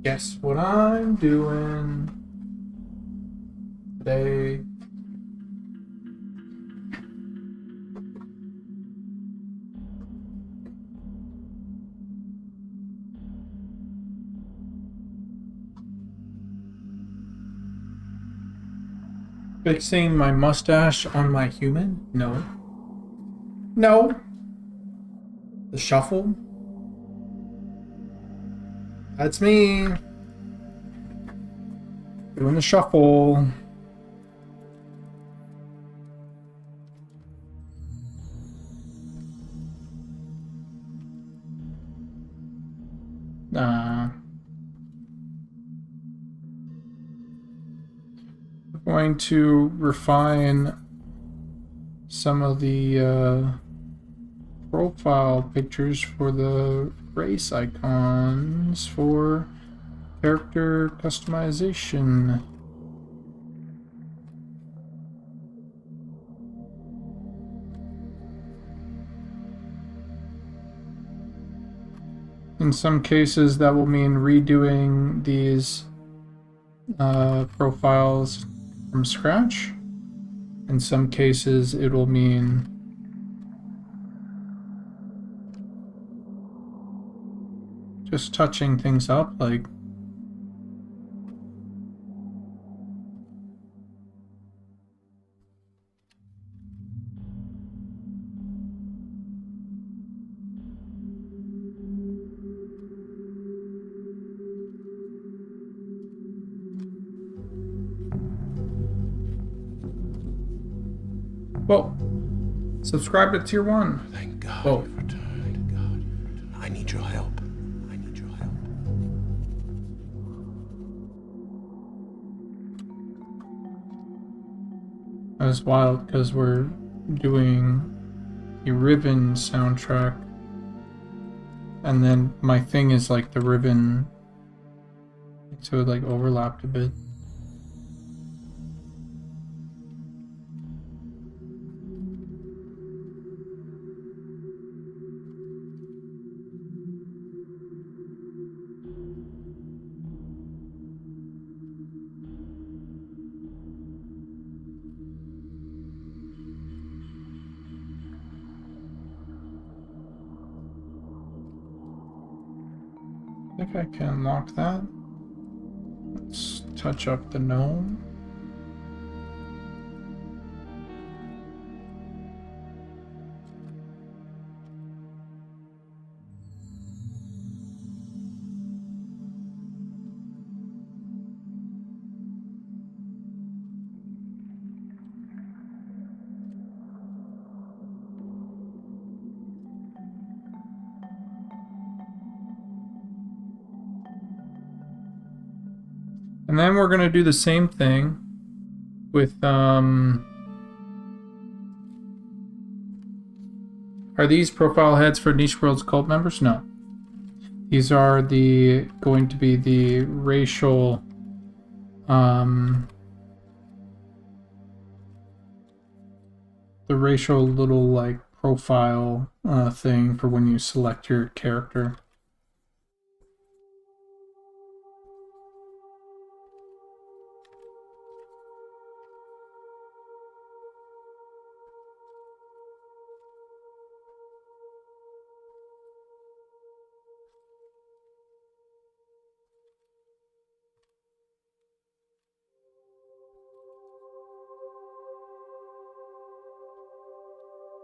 Guess what I'm doing today? Fixing my mustache on my human? No. No. The shuffle? That's me. Doing the shuffle. We're going to refine some of the profile pictures for the race icons for character customization. In some cases, that will mean redoing these profiles from scratch. In some cases, it will mean just touching things up, like whoa. Subscribe to Tier 1. Thank God Whoa. you've returned. Thank God. I need your help. I need your help. That was wild because we're doing a Riven soundtrack, and then my thing is like the Riven, so it like overlapped a bit. I think I can lock that. Let's touch up the gnome. And then we're gonna do the same thing with are these profile heads for Niche World's cult members? No. These are going to be the racial little like profile thing for when you select your character.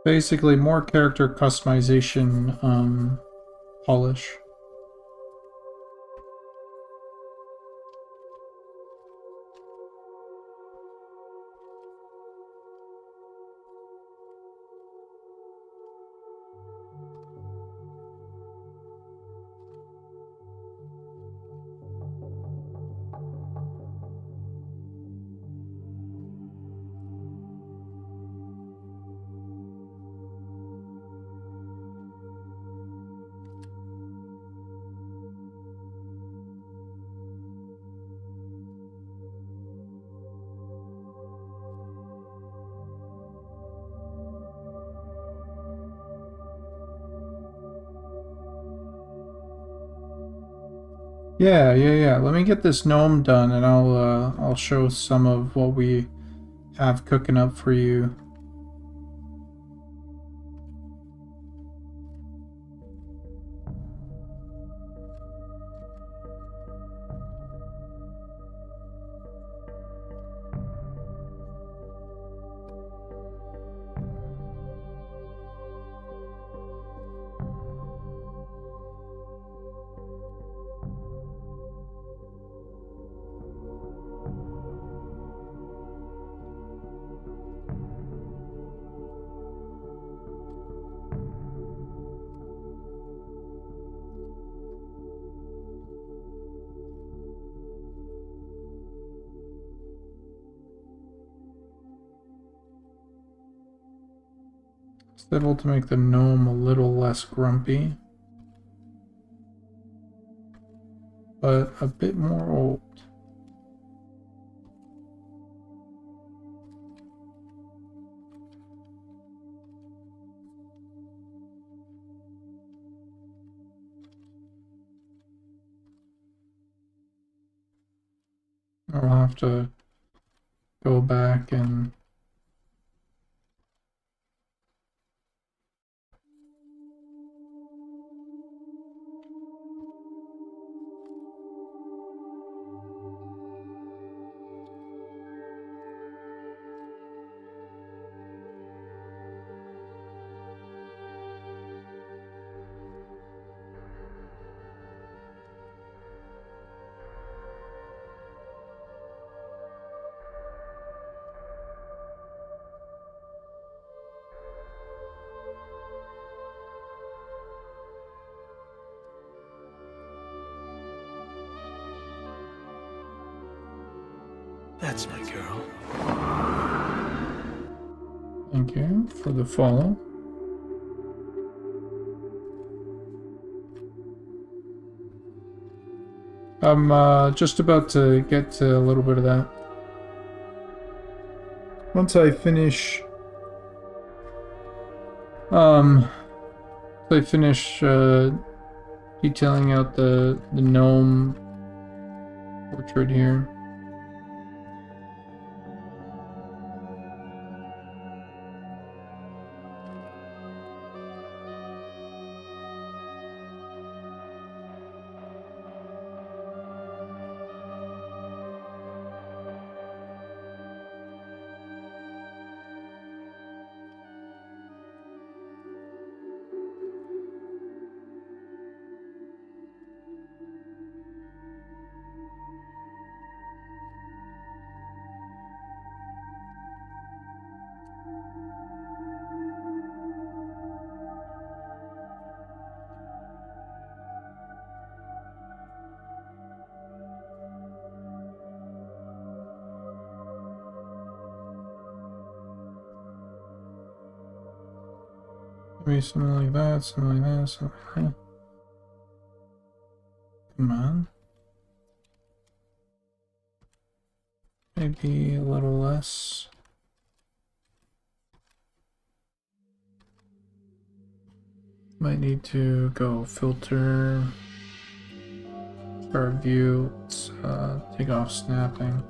Basically, more character customization polish. Yeah. Let me get this gnome done, and I'll show some of what we have cooking up for you. It's able to make the gnome a little less grumpy, but a bit more old. I'll have to go back and That's my girl. thank you for the follow. I'm just about to get to a little bit of that. Once I finish, um, detailing out the gnome portrait here. Maybe something like that, something like that, something like that. Come on. Maybe a little less. Might need to go filter, start view, let's take off snapping.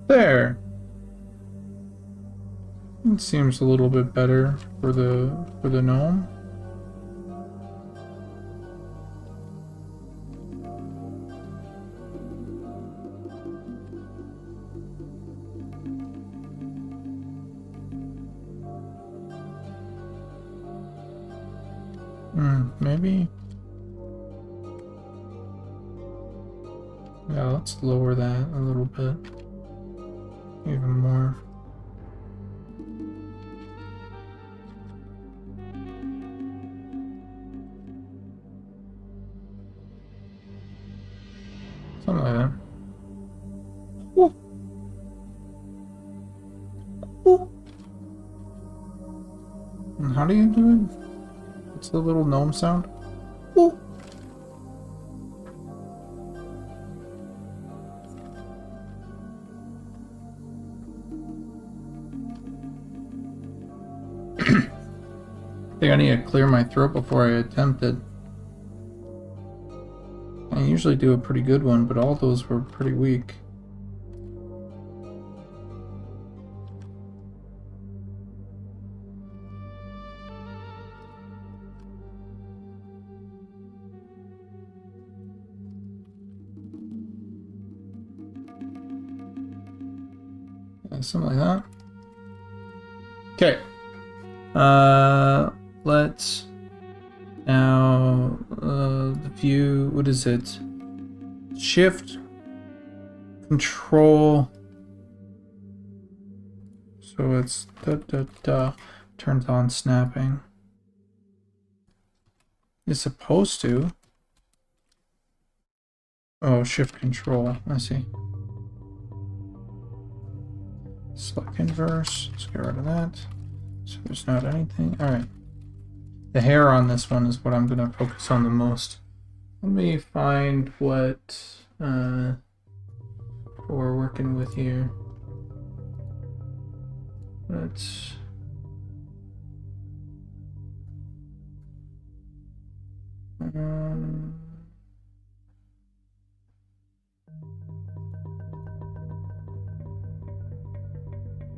There. It seems a little bit better for the gnome. Maybe. Yeah, let's lower that a little bit. Even more. Ooh. Ooh. And how do you do it? What's the little gnome sound? Ooh. I think I need to clear my throat before I attempt it. I usually do a pretty good one, but all those were pretty weak. Something like that. Okay. Let's now the view. What is it? Shift, control. So it's turns on snapping. It's supposed to. Oh, shift control. I see. Select inverse. Let's get rid of that. So there's not anything. Alright. The hair on this one is what I'm going to focus on the most. Let me find what we're working with here. Let's...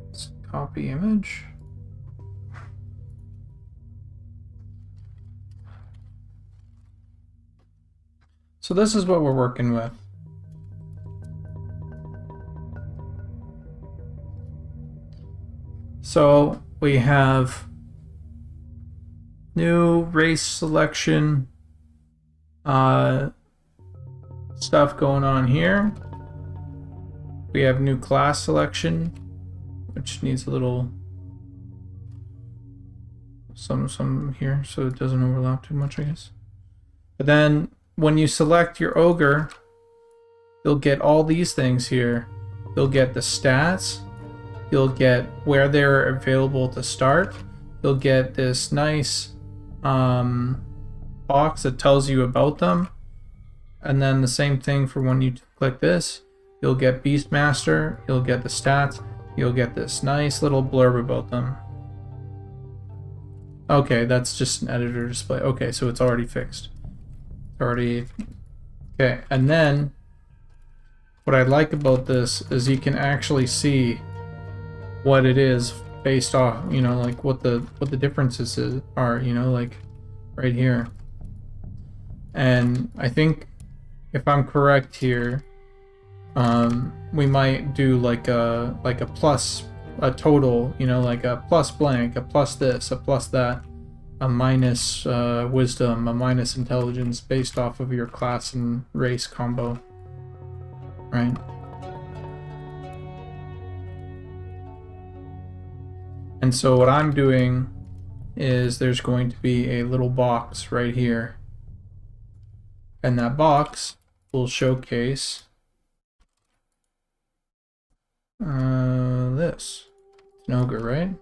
let's copy image. So this is what we're working with. So we have new race selection stuff going on here. We have new class selection, which needs a little some here so it doesn't overlap too much, I guess. But then when you select your ogre, you'll get all these things here. You'll get the stats, you'll get where they're available to start, you'll get this nice box that tells you about them, and then the same thing for when you click this. You'll get Beastmaster, you'll get the stats, you'll get this nice little blurb about them. Okay, that's just an editor display. Okay, so it's already fixed. Already. Okay, and then what I like about this is you can actually see what it is based off, you know, like what the differences are, you know, like right here. And I think if I'm correct here, we might do like a plus, a total, you know, like a plus blank, a plus this, a plus that, a minus wisdom, a minus intelligence based off of your class and race combo, right? And so what I'm doing is there's going to be a little box right here, and that box will showcase this. It's an ogre, right?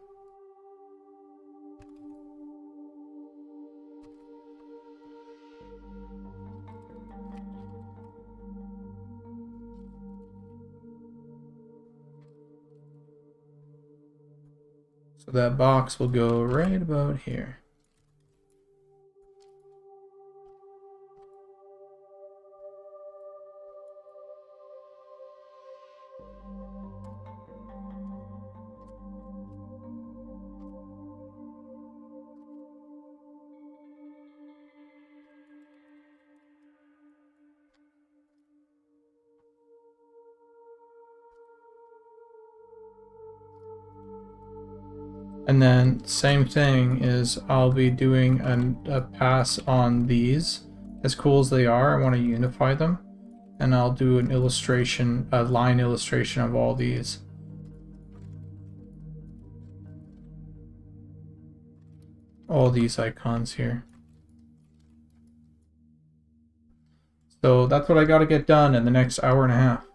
So that box will go right about here. And then same thing is I'll be doing a pass on these. As cool as they are, I want to unify them. And I'll do an illustration, a line illustration of all these. All these icons here. So that's what I got to get done in the next hour and a half.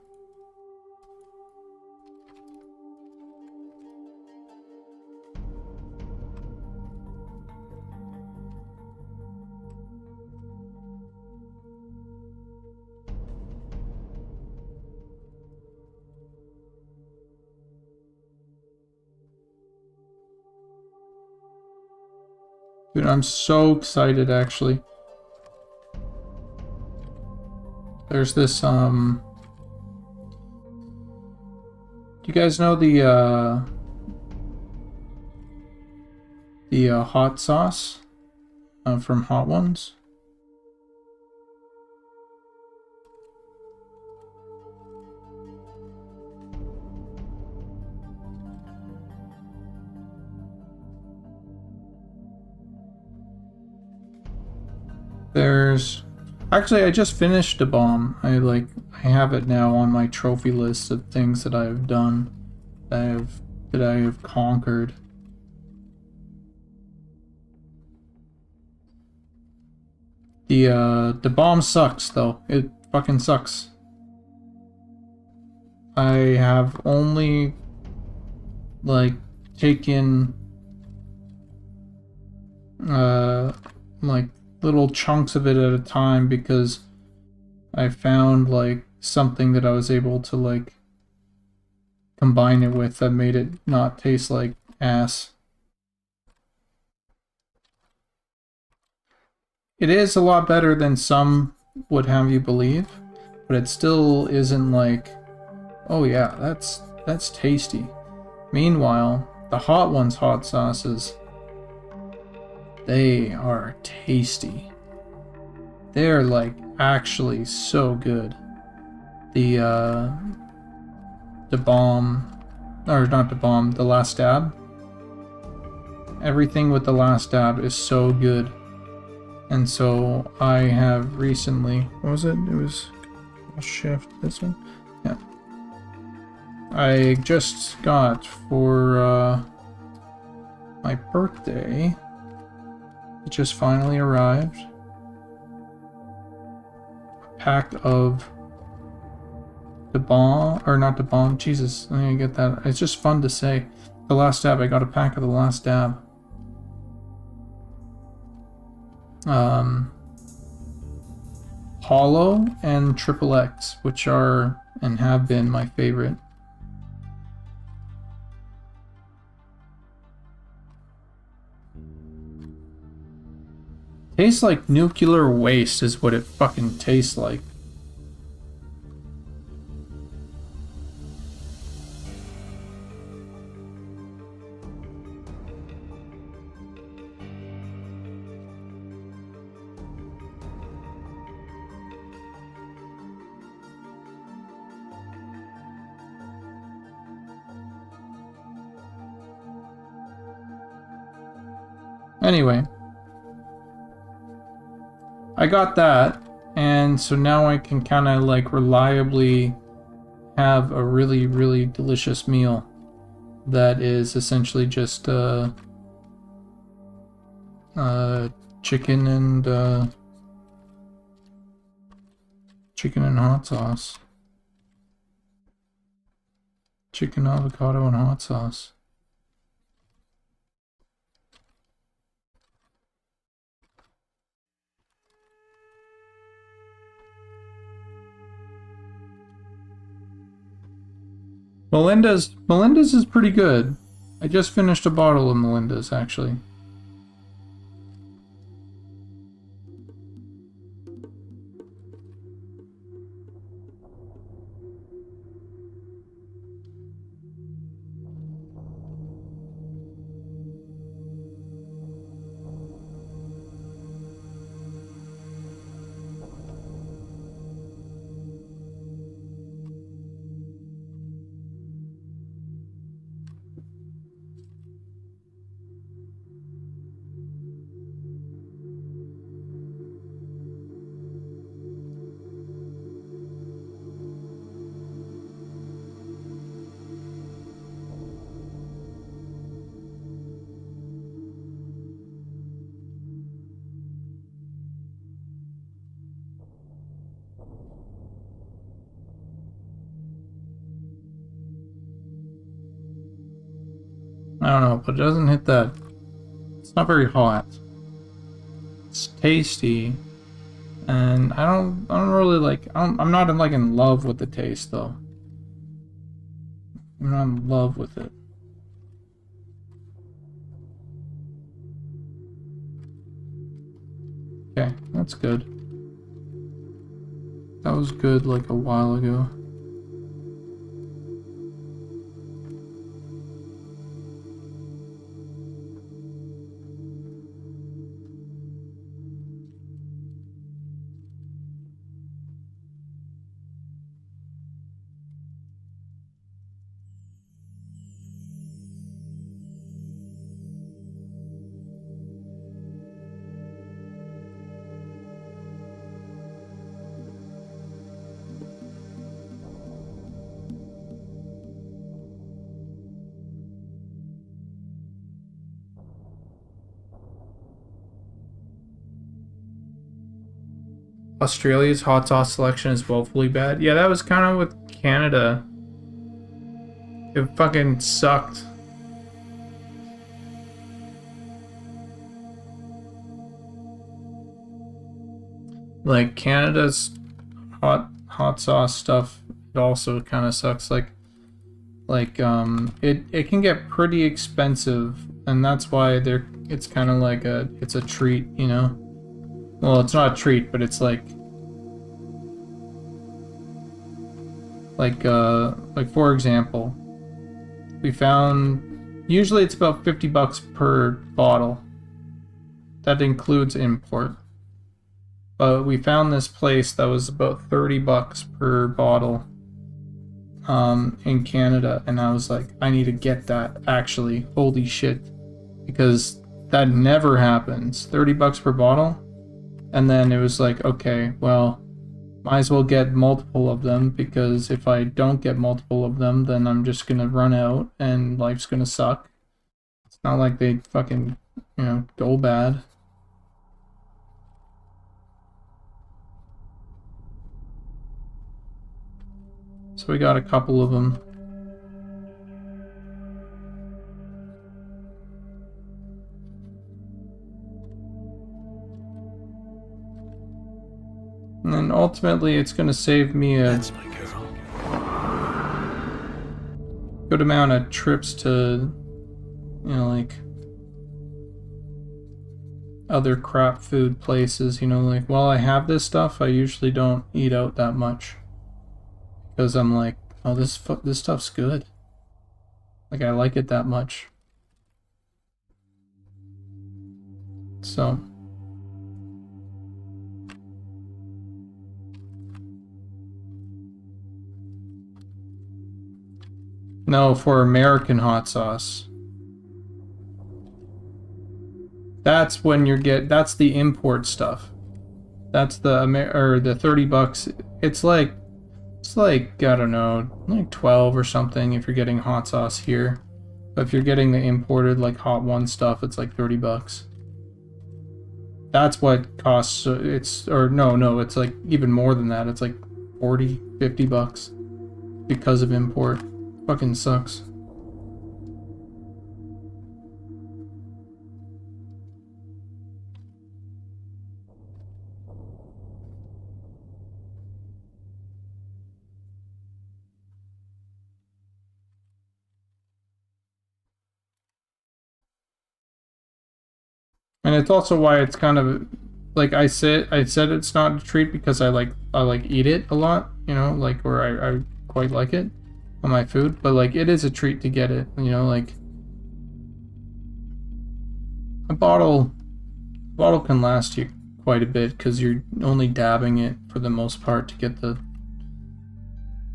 Dude, I'm so excited actually. There's this do you guys know the hot sauce from Hot Ones? There's actually I just finished a bomb. I have it now on my trophy list of things that I've done, that I have conquered. The bomb sucks though. It fucking sucks. I have only like taken like little chunks of it at a time because I found like something that I was able to like combine it with that made it not taste like ass. It is a lot better than some would have you believe, but it still isn't like, oh yeah, that's tasty. Meanwhile, the Hot Ones hot sauces, they are tasty. They're like actually so good. The bomb, or not the bomb, the last dab. Everything with the last dab is so good. And so I have recently, what was it? It was shift, this one? Yeah. I just got for my birthday, it just finally arrived, a pack of the bomb, or not the bomb, Jesus, I need to get that. It's just fun to say. The last dab, I got a pack of the last dab. Hollow and Triple X, which are and have been my favorite. Tastes like nuclear waste is what it fucking tastes like. Anyway, I got that, and so now I can kind of like reliably have a really, really delicious meal that is essentially just chicken and hot sauce. Chicken, avocado, and hot sauce. Melinda's is pretty good. I just finished a bottle of Melinda's, actually. I don't know, but it doesn't hit that. It's not very hot. It's tasty, and I don't really like. I'm not like in love with the taste though. I'm not in love with it. Okay, that's good. That was good like a while ago. Australia's hot sauce selection is woefully bad. Yeah, that was kind of with Canada. It fucking sucked. Like Canada's hot sauce stuff, it also kind of sucks. It can get pretty expensive, and that's why it's kind of like it's a treat, you know. Well, it's not a treat, but it's like for example, we found usually it's about $50 per bottle. That includes import. But we found this place that was about $30 per bottle in Canada, and I was like, I need to get that, actually. Holy shit. Because that never happens. $30 per bottle? And then it was like, okay, well, might as well get multiple of them, because if I don't get multiple of them, then I'm just gonna run out and life's gonna suck. It's not like they fucking, go bad. So we got a couple of them. And then ultimately it's going to save me a That's my girl. good amount of trips to, like other crap food places, like while I have this stuff, I usually don't eat out that much. Because I'm like, oh, this stuff's good. Like, I like it that much. So. No, for American hot sauce. That's when that's the import stuff. That's the the $30. It's like, I don't know, like 12 or something if you're getting hot sauce here. But if you're getting the imported, like Hot One stuff, it's like $30. That's what costs, no, it's like even more than that. It's like 40, $50 because of import. Fucking sucks. And it's also why it's kind of like I said it's not a treat because I eat it a lot, like where I quite like it on my food, but like it is a treat to get it, like a bottle can last you quite a bit because you're only dabbing it for the most part to get the.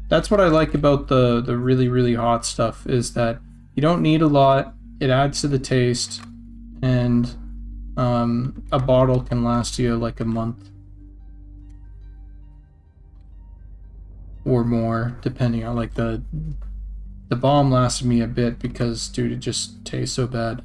That's what I like about the really really hot stuff, is that you don't need a lot. It adds to the taste, and a bottle can last you like a month or more, depending on like the bomb lasted me a bit because, dude, it just tastes so bad.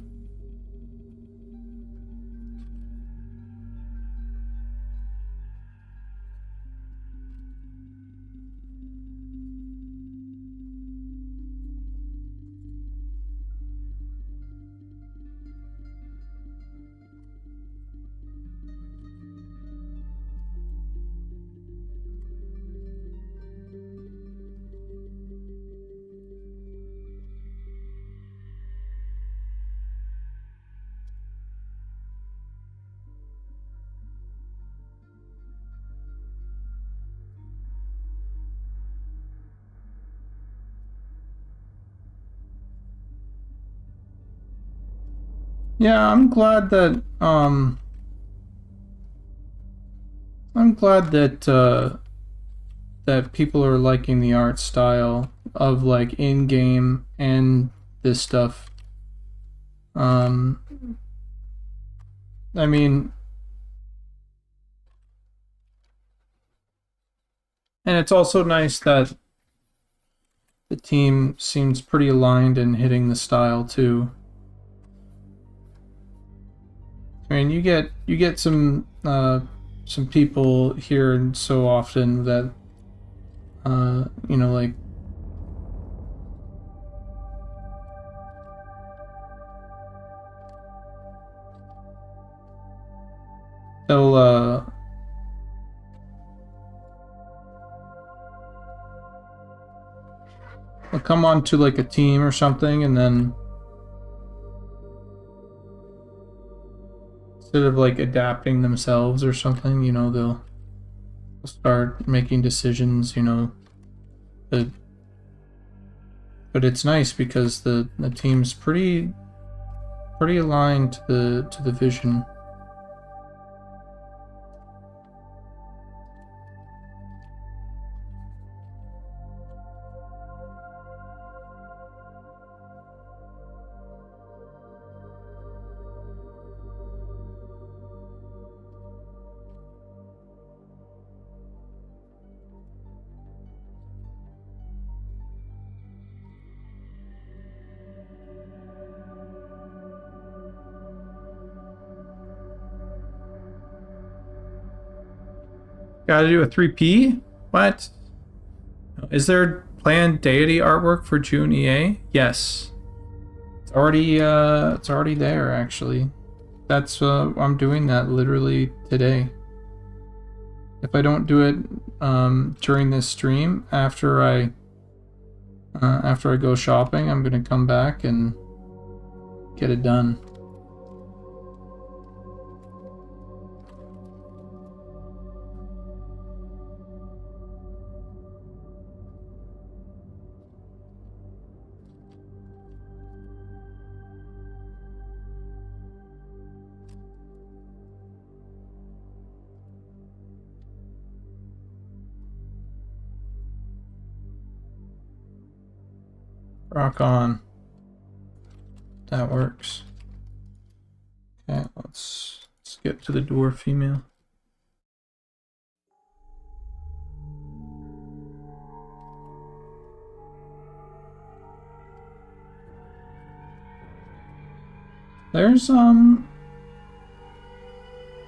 Yeah, I'm glad that that people are liking the art style of like in-game and this stuff. Um, I mean, and it's also nice that the team seems pretty aligned in hitting the style too. I mean, you get some people here and so often that you know, like they'll they'll come on to like a team or something, and then instead of like adapting themselves or something, you know, they'll start making decisions, you know, that, but it's nice because the team's pretty aligned to the vision. Gotta do a 3P? What? Is there planned deity artwork for June EA? Yes. It's already there actually. That's I'm doing that literally today. If I don't do it during this stream after I go shopping, I'm gonna come back and get it done. Rock on. That works. Okay, let's get to the dwarf female. There's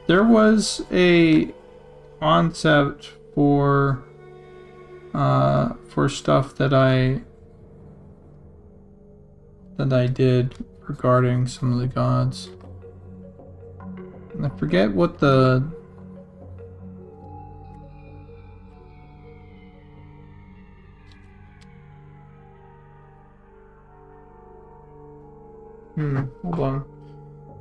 there was a concept for stuff that I did regarding some of the gods. And I forget what the hold on.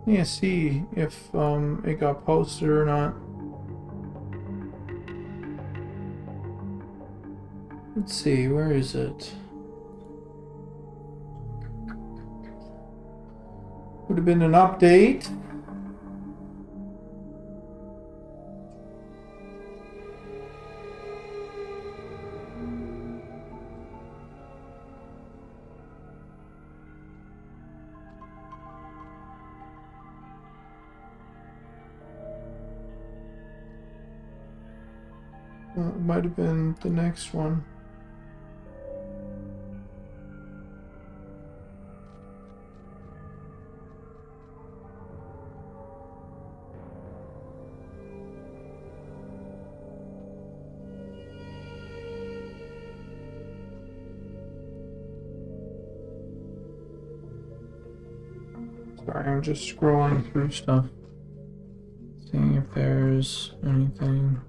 Yeah, see if it got posted or not. Let's see, where is it? Would have been an update. It might have been the next one. Sorry, I'm just scrolling through stuff, seeing if there's anything.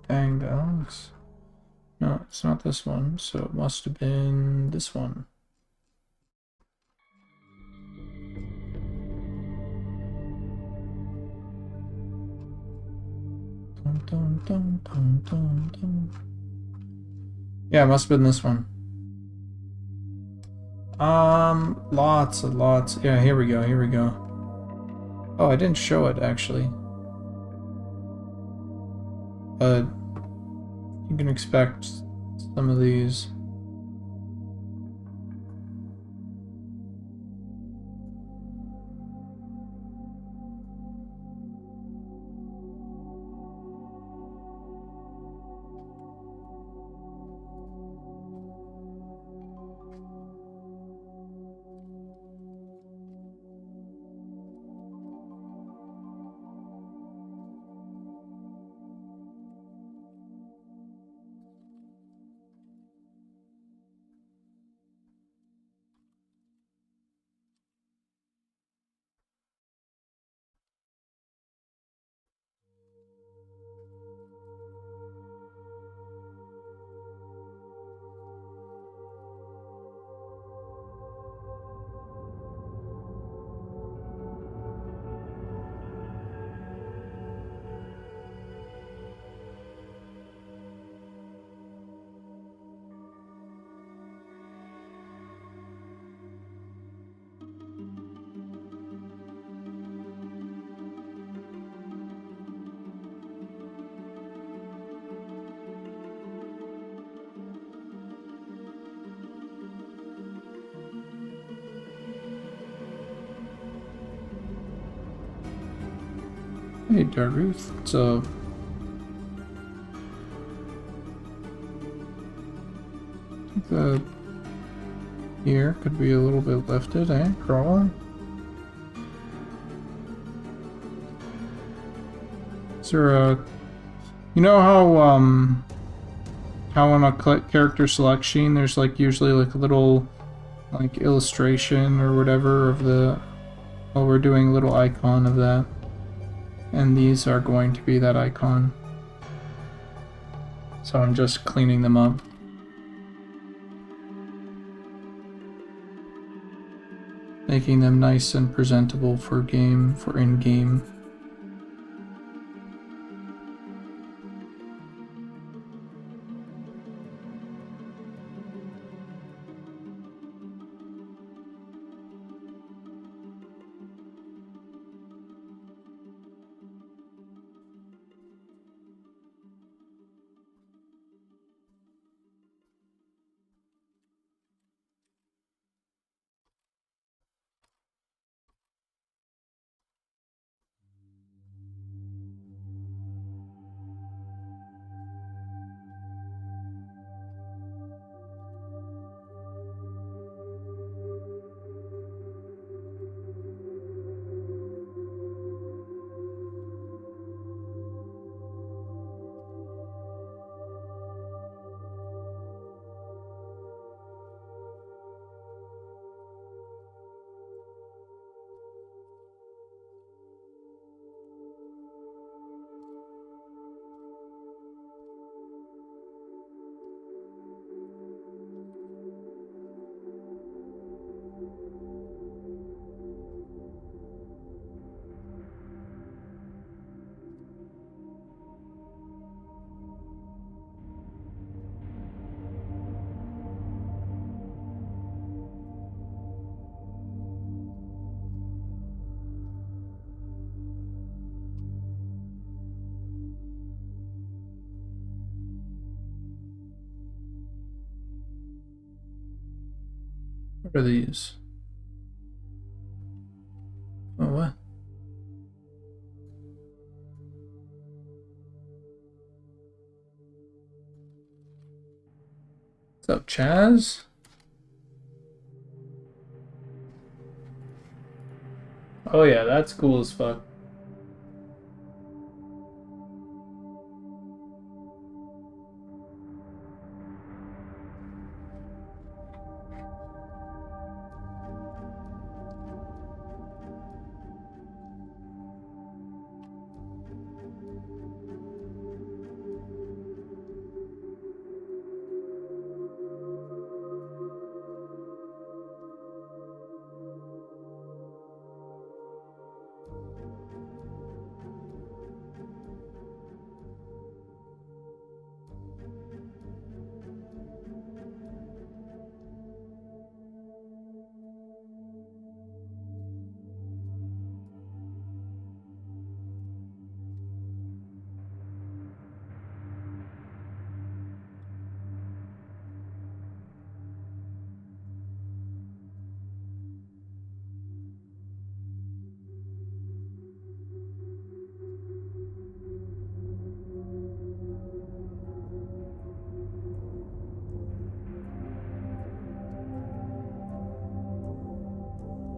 Dang, that looks... No, it's not this one, so it must have been this one. Dun, dun, dun, dun, dun, dun. Yeah, it must have been this one. Lots and lots. Yeah, here we go, here we go. Oh, I didn't show it, actually. But you can expect some of these. Hey, Daruth. So, I think the here could be a little bit lifted, eh? Crawling. Is there a... You know how on a character selection, there's like usually like a little like illustration or whatever of the... Well, we're doing a little icon of that. And these are going to be that icon. So I'm just cleaning them up. Making them nice and presentable for game, for in-game. What are these? Oh, what? What's up, Chaz? Oh yeah, that's cool as fuck.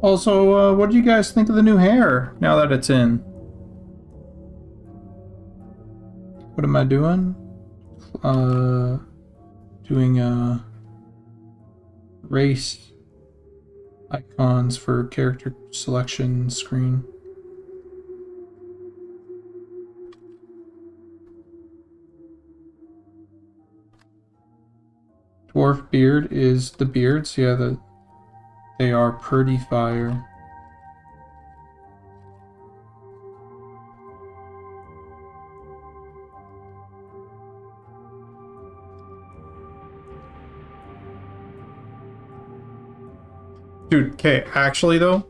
Also, what do you guys think of the new hair now that it's in? What am I doing? Doing race icons for character selection screen. Dwarf beard is the beards. Yeah, they are pretty fire. Dude, okay, actually though,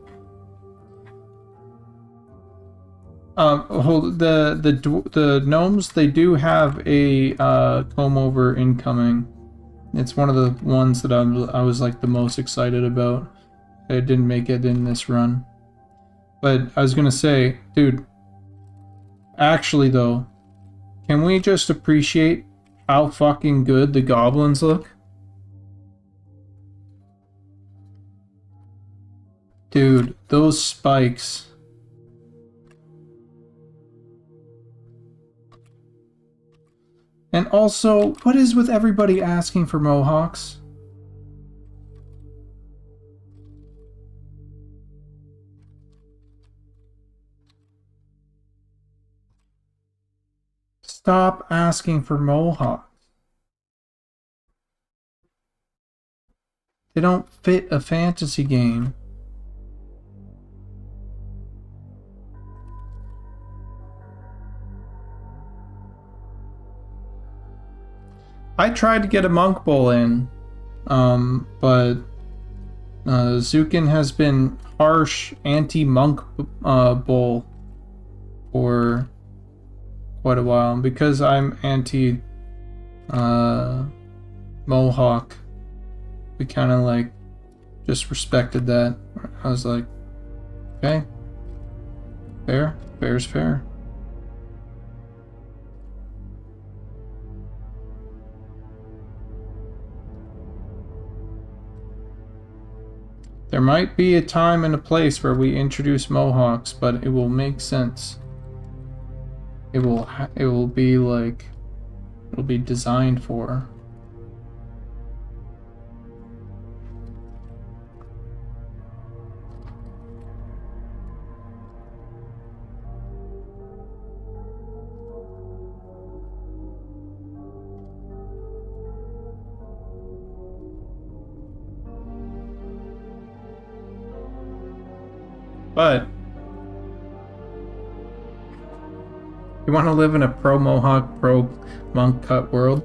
hold the gnomes. They do have a comb over incoming. It's one of the ones that I was like the most excited about. It didn't make it in this run, but I was gonna say, dude. Actually though, can we just appreciate how fucking good the goblins look? Dude, those spikes. And also, what is with everybody asking for mohawks? Stop asking for mohawks. They don't fit a fantasy game. I tried to get a monk bowl in, but Zukin has been harsh anti-monk bowl for quite a while, and because I'm anti mohawk, we kind of like just respected that. I was like, okay, fair's fair. There might be a time and a place where we introduce mohawks, but it will make sense. It will be like, it'll be designed for. But you want to live in a pro mohawk, pro monk cut world?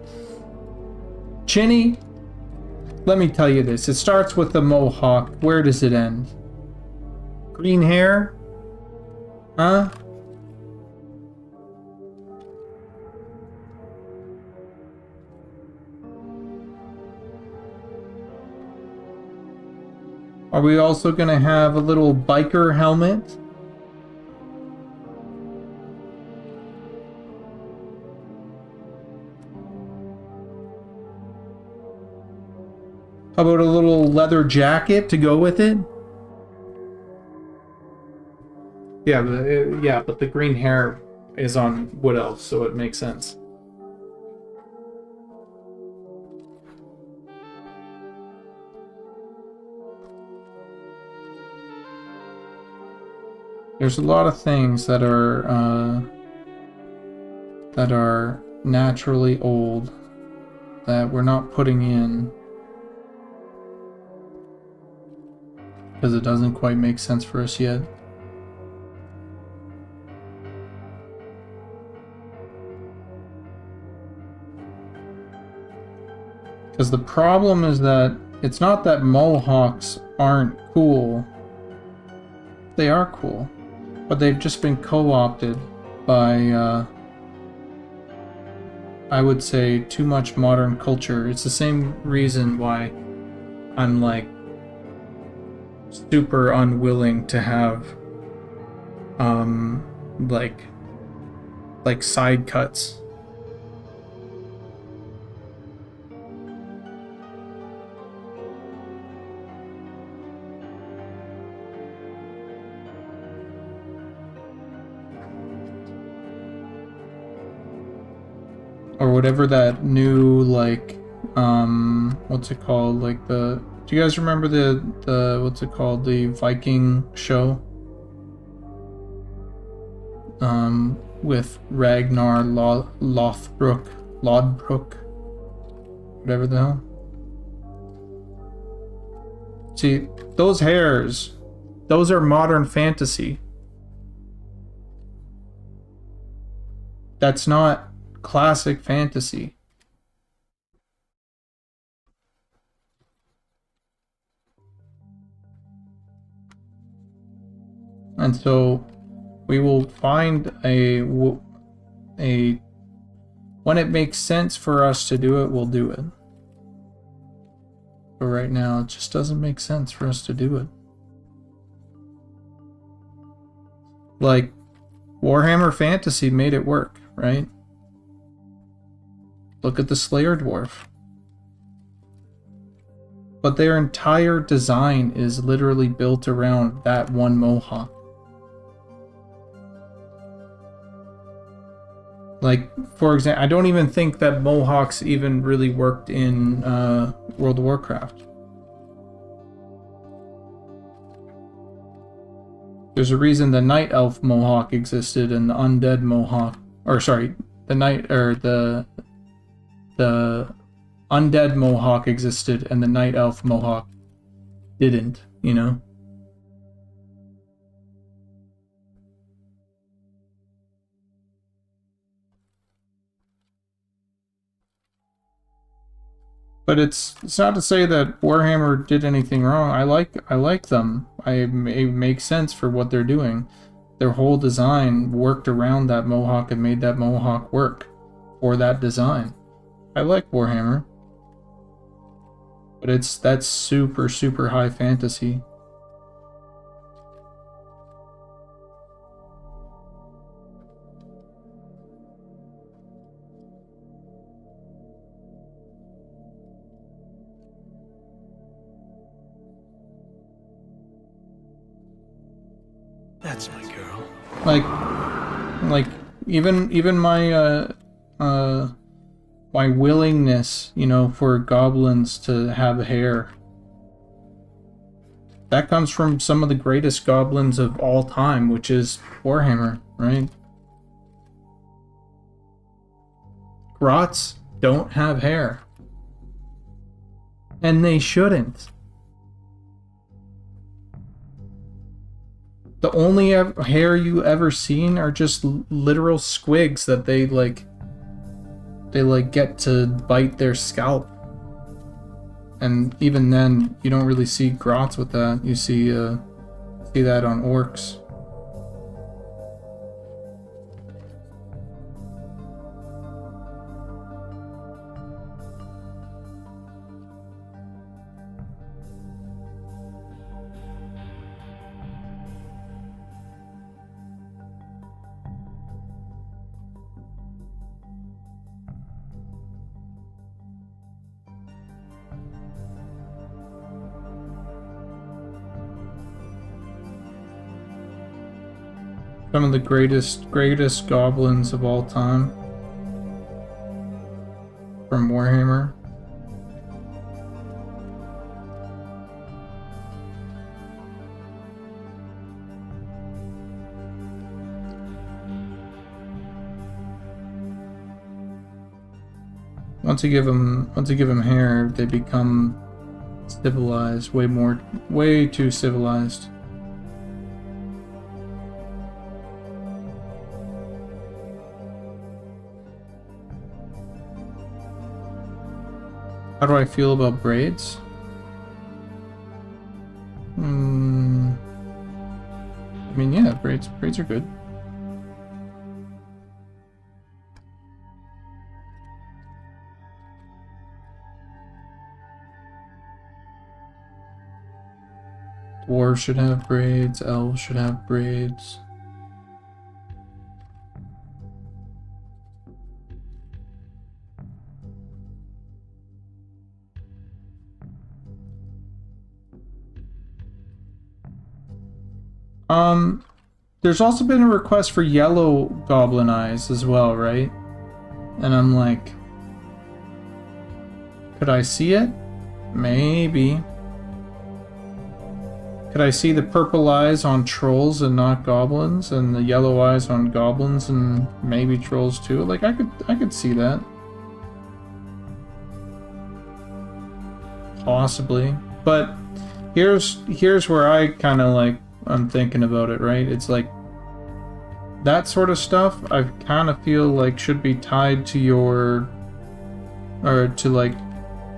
Chinny, let me tell you this. It starts with the mohawk. Where does it end? Green hair? Huh? Are we also gonna have a little biker helmet? How about a little leather jacket to go with it? Yeah, but the green hair is on Wood Elf, so it makes sense. There's a lot of things that are naturally old that we're not putting in because it doesn't quite make sense for us yet. Because the problem is that it's not that mohawks aren't cool. They are cool. But they've just been co-opted by, I would say, too much modern culture. It's the same reason why I'm, like, super unwilling to have, like side cuts. or whatever that new, like, what's it called? Like the, do you guys remember the what's it called? The Viking show? With Ragnar Lodbrok, whatever the hell. See, those hairs, those are modern fantasy. That's not classic fantasy. And so we will find a when it makes sense for us to do it, we'll do it. But right now, it just doesn't make sense for us to do it. Like, Warhammer Fantasy made it work, right? Look at the Slayer Dwarf. But their entire design is literally built around that one mohawk. Like, for example, I don't even think that mohawks even really worked in World of Warcraft. There's a reason the Night Elf mohawk existed and the Undead mohawk, or sorry, the Undead mohawk existed and the Night Elf mohawk didn't, you know? But it's not to say that Warhammer did anything wrong. I like them. It makes sense for what they're doing. Their whole design worked around that mohawk and made that mohawk work for that design. I like Warhammer. But that's super, super high fantasy. That's my girl. Like even my my willingness, you know, for goblins to have hair, that comes from some of the greatest goblins of all time, which is Warhammer, right? Grots don't have hair. And they shouldn't. The only hair you ever seen are just literal squigs that they get to bite their scalp. And even then, you don't really see grots with that. You see that on orcs. Some of the greatest goblins of all time from Warhammer. Once you give them hair, they become civilized, way too civilized. How do I feel about braids? I mean, yeah, braids are good. Dwarves should have braids, elves should have braids. There's also been a request for yellow goblin eyes as well, right? and I'm like, could I see it? Maybe. Could I see the purple eyes on trolls and not goblins, and the yellow eyes on goblins and maybe trolls too? Like, I could see that. Possibly. But here's where I kind of like, I'm thinking about it, right? It's like that sort of stuff I kind of feel like should be tied to your, or to like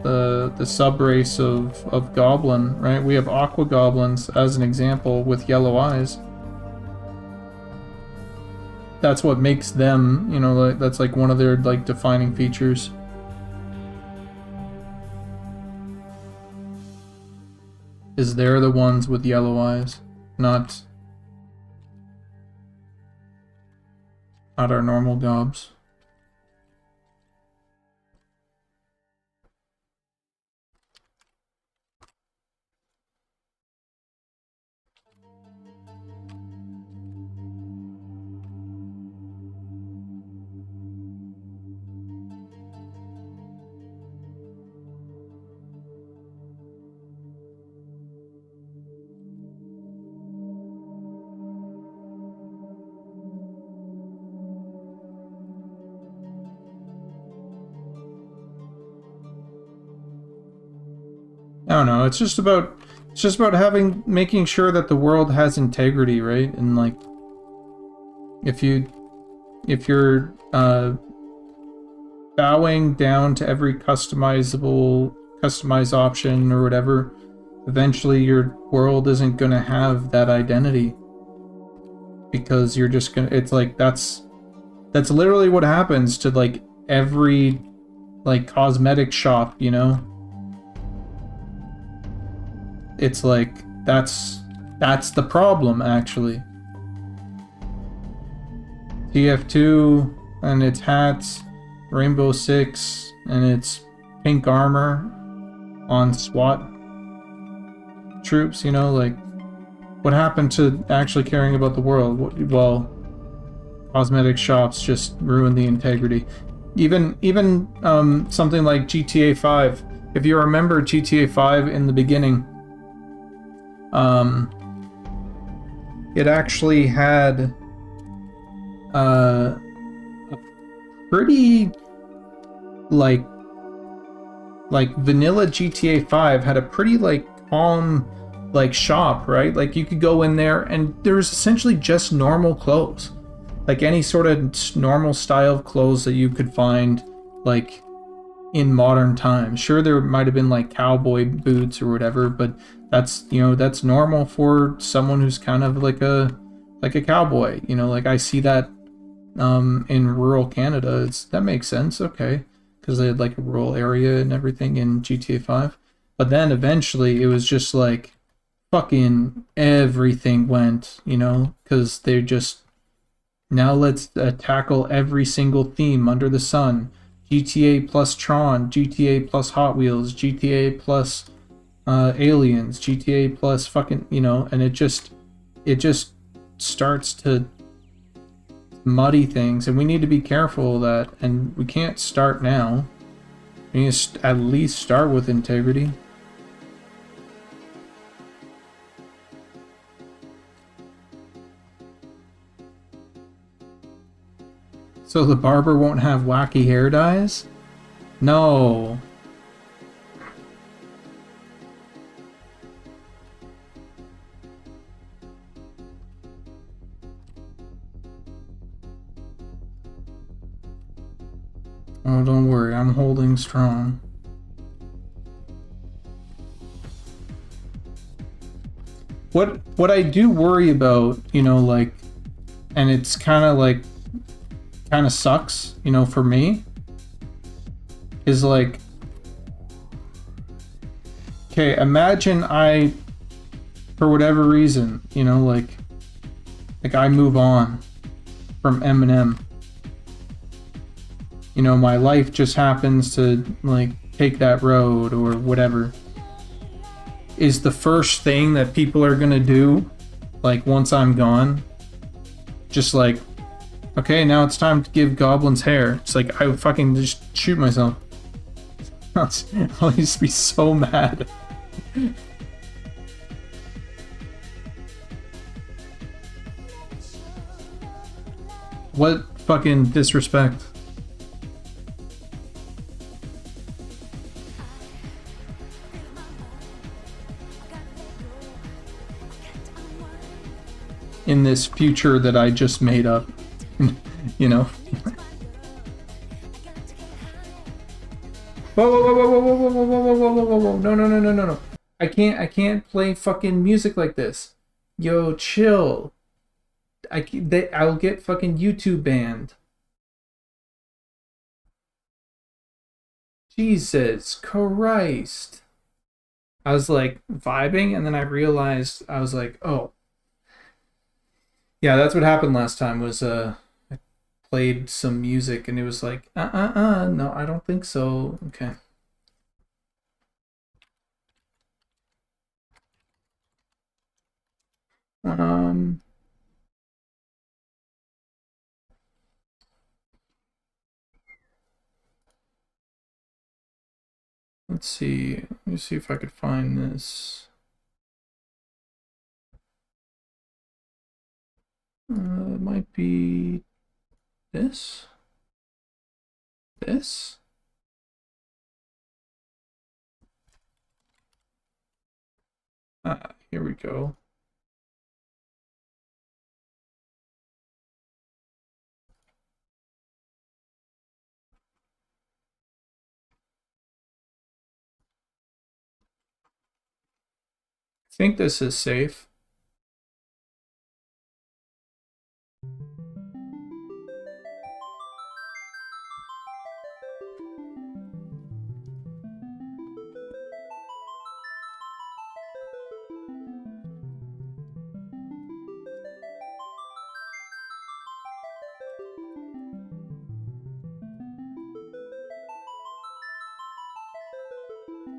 the sub-race of goblin, right? We have aqua goblins as an example with yellow eyes. That's what makes them, you know, like, that's like one of their like defining features. Is they're the ones with yellow eyes, not our normal gobs. I don't know. It's just about making sure that the world has integrity, right? And like, if you're bowing down to every customized option or whatever, eventually your world isn't gonna have that identity, because you're just gonna. It's like that's literally what happens to like every like cosmetic shop, you know. It's like, that's the problem, actually. TF2 and its hats, Rainbow Six and its pink armor on SWAT troops, you know, like, what happened to actually caring about the world? Well, cosmetic shops just ruin the integrity. Even something like GTA 5. If you remember GTA 5 in the beginning, it actually had a pretty like vanilla GTA 5 had a pretty like calm like shop, right? Like you could go in there and there's essentially just normal clothes, like any sort of normal style of clothes that you could find like in modern times. Sure, there might have been like cowboy boots or whatever, but that's, you know, that's normal for someone who's kind of like a cowboy, you know. Like I see that in rural Canada. That makes sense, okay, because they had like a rural area and everything in GTA 5. But then eventually it was just like fucking everything went, you know, because they just, now let's tackle every single theme under the sun. GTA plus Tron, GTA plus Hot Wheels, GTA plus Aliens, GTA plus fucking, you know, and it just starts to muddy things, and we need to be careful of that, and we can't start now. We need to at least start with integrity. So the barber won't have wacky hair dyes? No. Oh, don't worry, I'm holding strong. What I do worry about, you know, like, and it's kind of sucks, you know, for me, is like, okay, imagine I, for whatever reason, you know, like I move on from Eminem. You know, my life just happens to like take that road or whatever. Is the first thing that people are gonna do, like once I'm gone, just like Okay, now it's time to give goblins hair. It's like I would fucking just shoot myself. I'll just be so mad. What fucking disrespect. In this future that I just made up. You know? Whoa, whoa, whoa, whoa, whoa, whoa, whoa, whoa, whoa, whoa, whoa, whoa, no, no, no, no, no, no. I can't play fucking music like this. Yo, chill. I'll get fucking YouTube banned. Jesus Christ. I was like vibing and then I realized I was like, oh. Yeah, that's what happened last time was I played some music and it was like, no, I don't think so. Okay. Let's see. Let me see if I could find this. It might be this. This. Here we go. I think this is safe.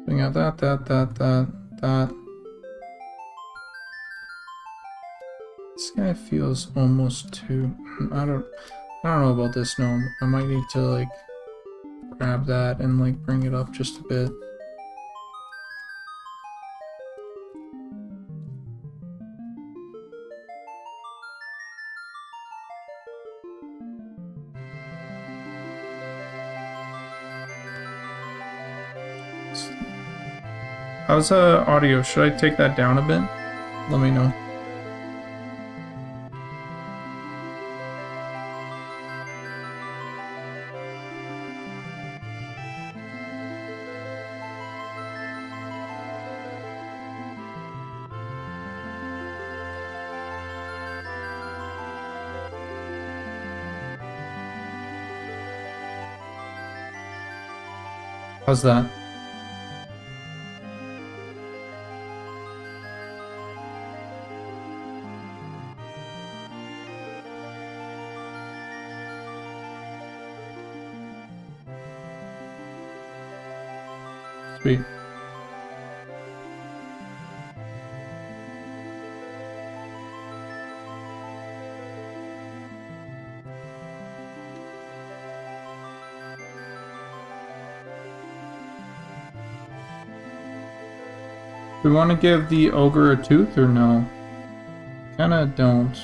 We got that. This guy feels almost too. I don't know about this gnome. I might need to like grab that and like bring it up just a bit. How's audio? Should I take that down a bit? Let me know. How's that? Sweet. Do we want to give the ogre a tooth or no? Kinda don't.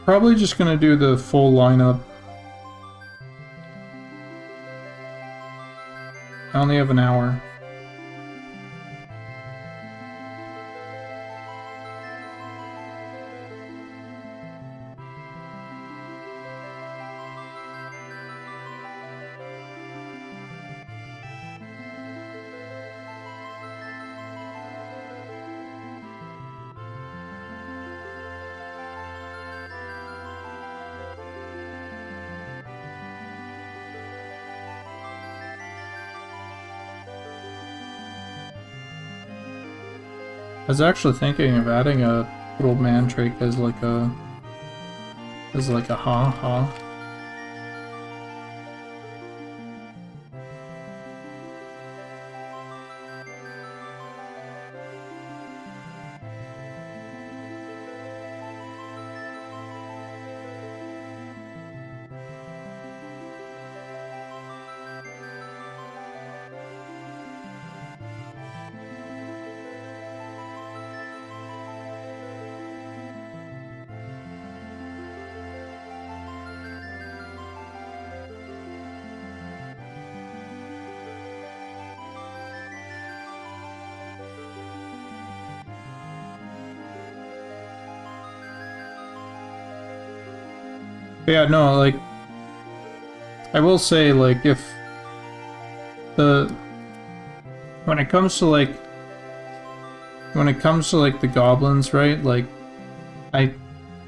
Probably just gonna do the full lineup. I only have an hour. I was actually thinking of adding a little mandrake as like a ha. But yeah, no, like, I will say, like, if when it comes to like the goblins, right? Like,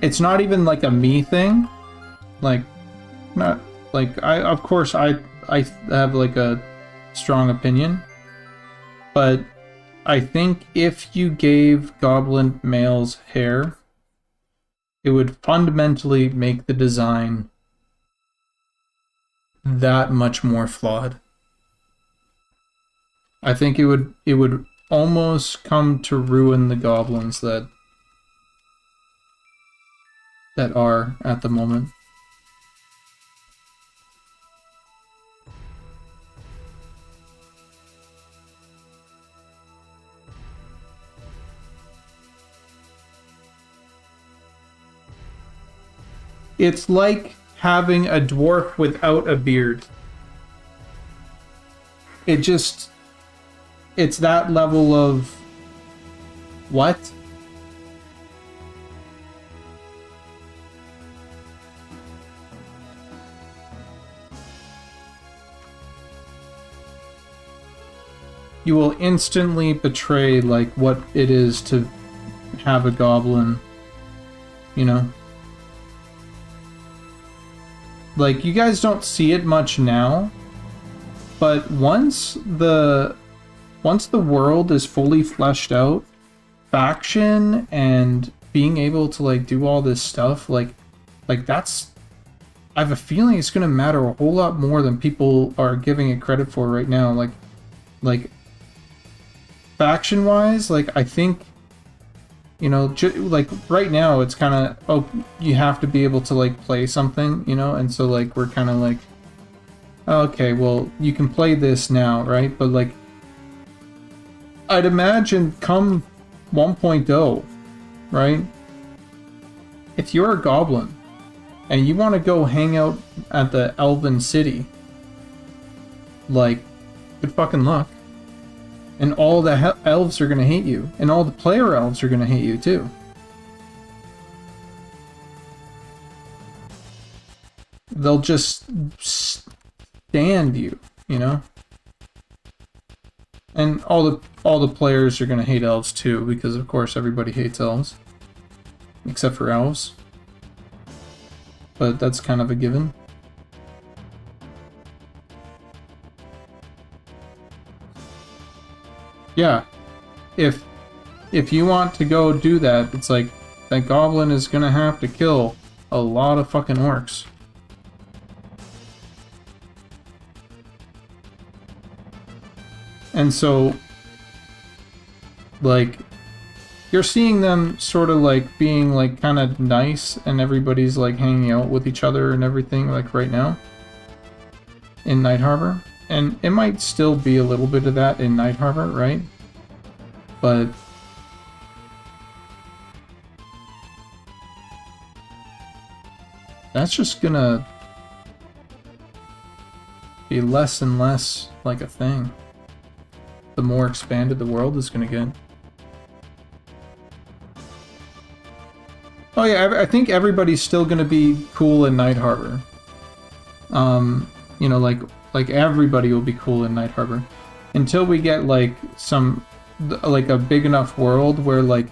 it's not even like a me thing. Like, not like of course I have like a strong opinion, but I think if you gave goblin males hair, it would fundamentally make the design that much more flawed. I think it would almost come to ruin the goblins that are at the moment. It's like having a dwarf without a beard. It's that level of what? You will instantly betray like what it is to have a goblin, you know? Like, you guys don't see it much now, but once the world is fully fleshed out, faction and being able to like do all this stuff, like that's, I have a feeling it's gonna matter a whole lot more than people are giving it credit for right now. Like faction wise, like I think, you know, like right now it's kind of, oh, you have to be able to like play something, you know, and so like we're kind of like, okay, well, you can play this now, right? But like, I'd imagine come 1.0, right? If you're a goblin and you want to go hang out at the Elven City, like, good fucking luck. And all the elves are going to hate you. And all the player elves are going to hate you too. They'll just stand you, you know? And all the players are going to hate elves too, because of course everybody hates elves. Except for elves. But that's kind of a given. Yeah, if you want to go do that, it's like, that goblin is gonna have to kill a lot of fucking orcs. And so, like, you're seeing them sort of like being like kind of nice, and everybody's like hanging out with each other and everything, like right now in Night Harbor. And it might still be a little bit of that in Night Harbor, right? But that's just gonna be less and less like a thing. The more expanded the world is gonna get. Oh yeah, I think everybody's still gonna be cool in Night Harbor. You know, like everybody will be cool in Night Harbor until we get like like a big enough world where like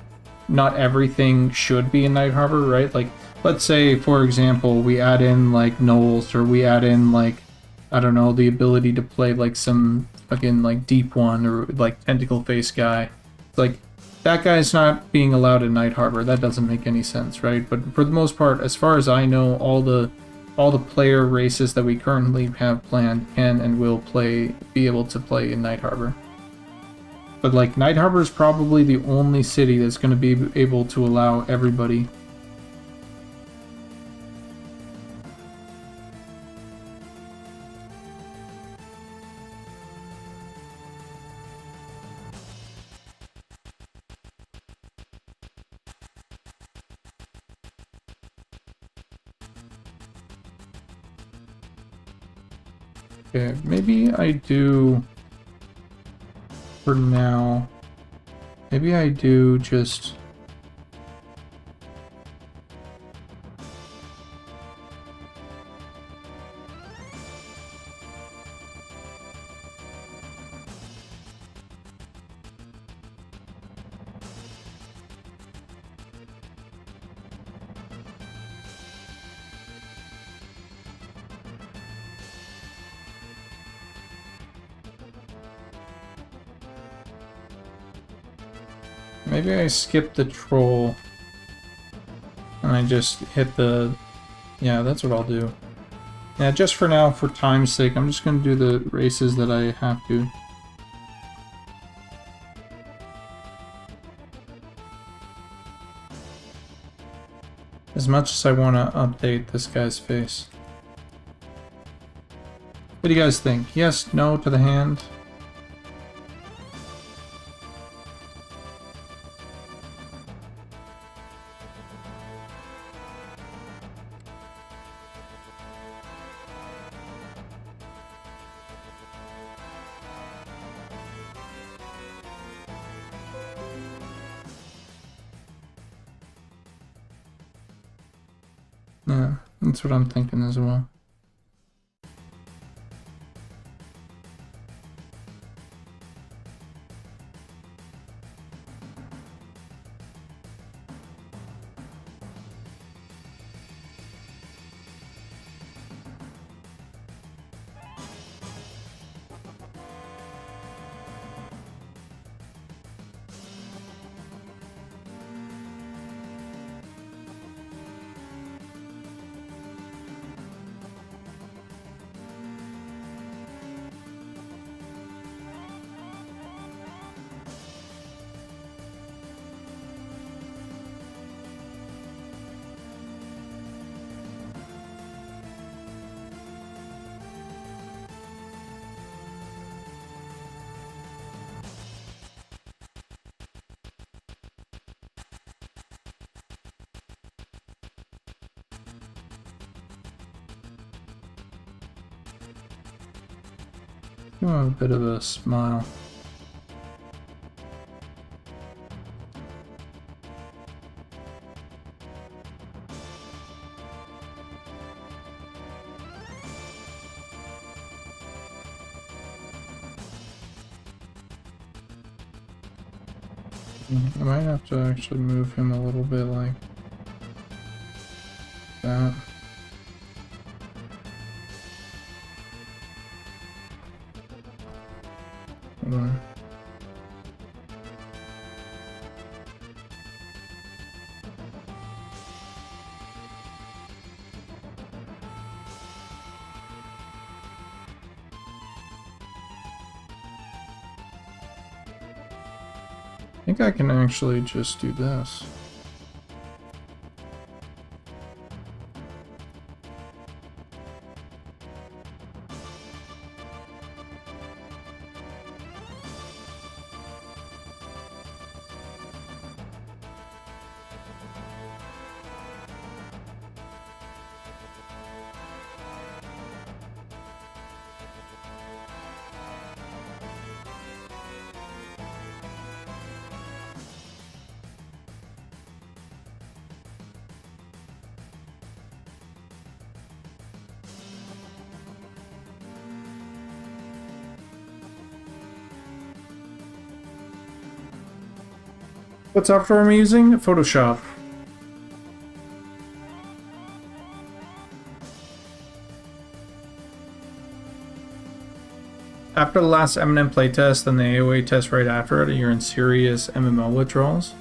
not everything should be in Night Harbor, right? Like, let's say for example we add in like gnolls, or we add in like, I don't know, the ability to play like some fucking like deep one, or like tentacle face guy. Like, that guy's not being allowed in Night Harbor. That doesn't make any sense, right? But for the most part, as far as I know, all the player races that we currently have planned can and will be able to play in Night Harbor. But like, Night Harbor is probably the only city that's going to be able to allow everybody. Okay, maybe I do, for now, maybe I do just... Maybe I skip the troll and I just hit the... Yeah, that's what I'll do. Yeah, just for now, for time's sake, I'm just going to do the races that I have to. As much as I want to update this guy's face. What do you guys think? Yes, no to the hand? Yeah, that's what I'm thinking as well. Give him a bit of a smile. I might have to actually move him a little bit like that. Hold on. I think I can actually just do this. What software am I using? Photoshop. After the last Eminem playtest and the AOA test right after it, you're in serious MMO withdrawals.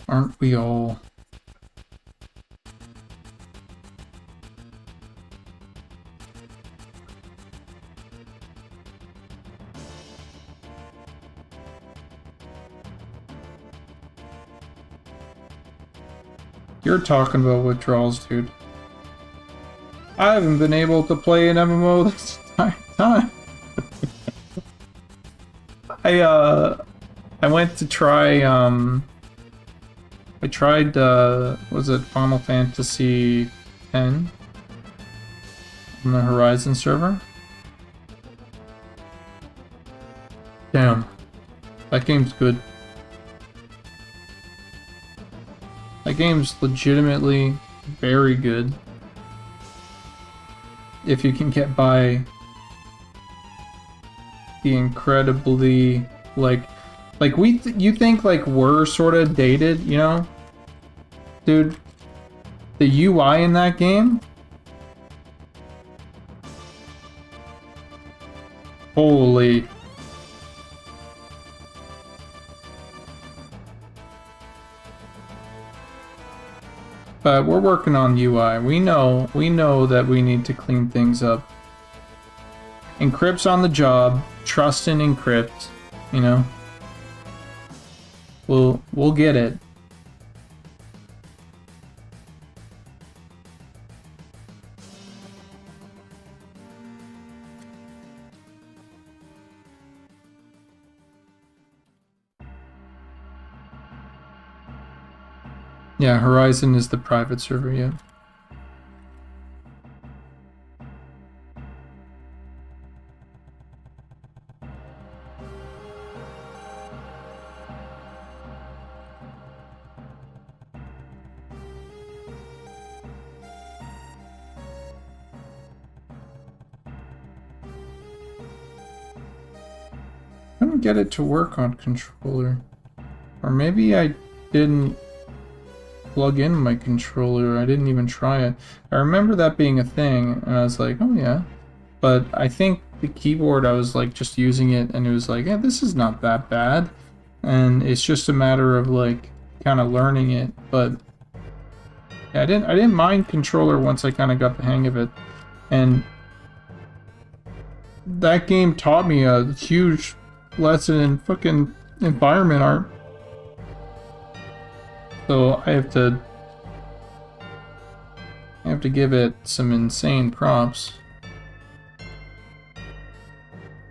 Aren't we all? You're talking about withdrawals, dude. I haven't been able to play an MMO this entire time. I went to try, I tried, was it Final Fantasy X on the Horizon server? Damn. That game's good. That game's legitimately very good. If you can get by the incredibly, like you think like we're sort of dated, you know? Dude, the UI in that game? Holy. But we're working on UI. We know that we need to clean things up. Encrypt's on the job. Trust in Encrypt, you know. We'll get it. Yeah, Horizon is the private server, yeah. I couldn't get it to work on controller. Or maybe I didn't plug in my controller. I didn't even try it. I remember that being a thing, and I was like, oh yeah. But I think the keyboard, I was like just using it, and it was like, yeah, this is not that bad. And it's just a matter of like kind of learning it. But yeah, I didn't mind controller once I kind of got the hang of it. And that game taught me a huge lesson in fucking environment art. So I have to give it some insane props.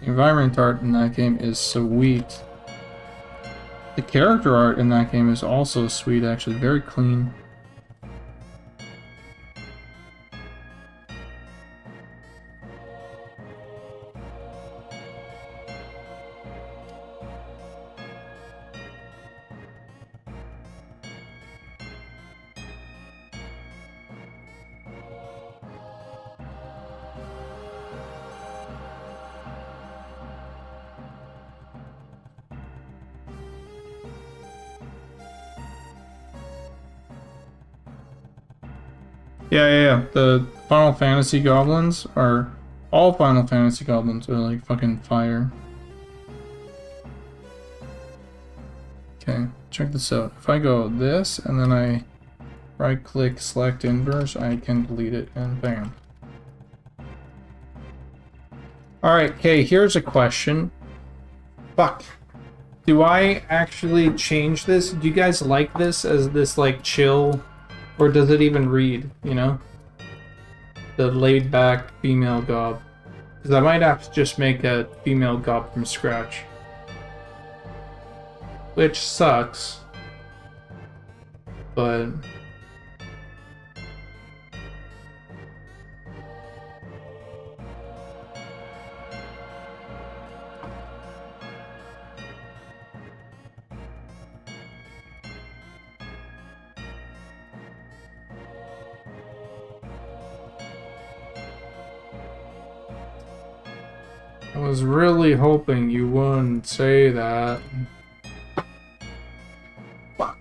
The environment art in that game is sweet. The character art in that game is also sweet, actually, very clean. Yeah. The Final Fantasy goblins are... all Final Fantasy goblins are like fucking fire. Okay, check this out. If I go this, and then I right-click select inverse, I can delete it, and bam. Alright, okay, here's a question. Fuck. Do I actually change this? Do you guys like this as this, like, chill... or does it even read, you know? The laid-back female gob. Because I might have to just make a female gob from scratch. Which sucks. But... I was really hoping you wouldn't say that. Fuck.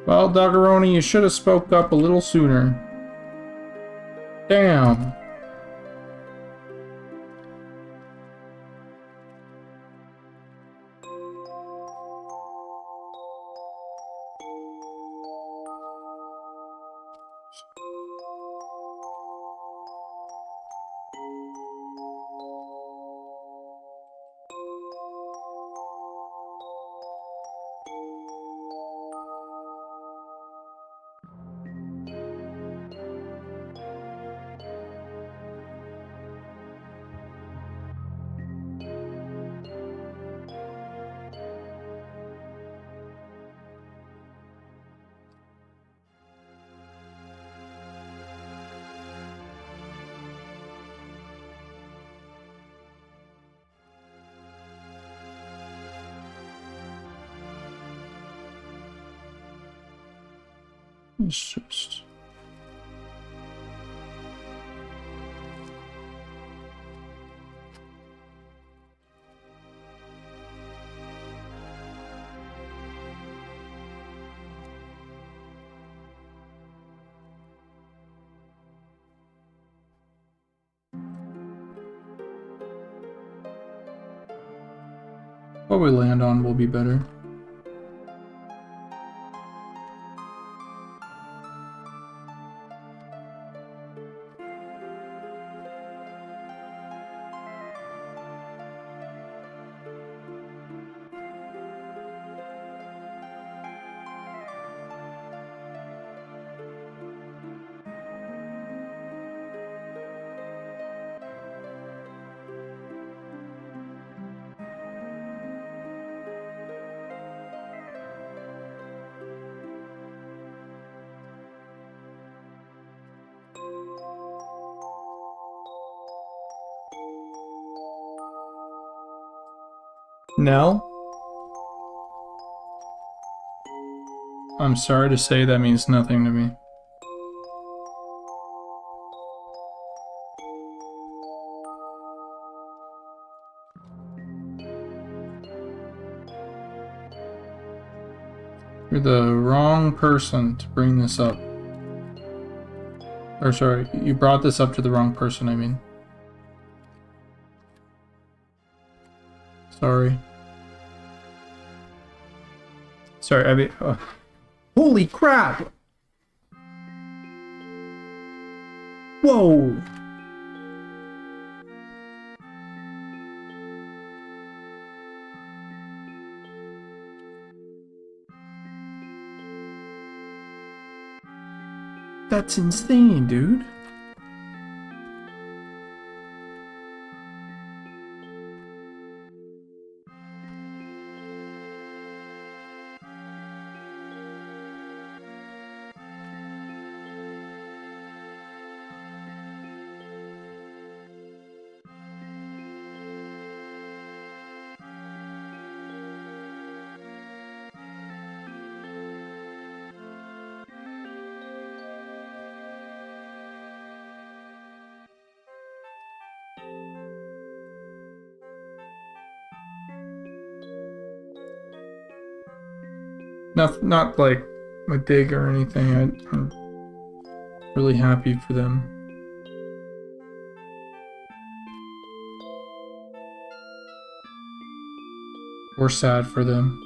Well, Doggeroni, you should have spoke up a little sooner. Damn. It's just... What we land on will be better. Nell? I'm sorry to say that means nothing to me. You're the wrong person to bring this up. Or sorry, you brought this up to the wrong person, I mean. Sorry. Sorry, I mean... holy crap! Whoa! That's insane, dude. Not like a dig or anything. I'm really happy for them. Or sad for them.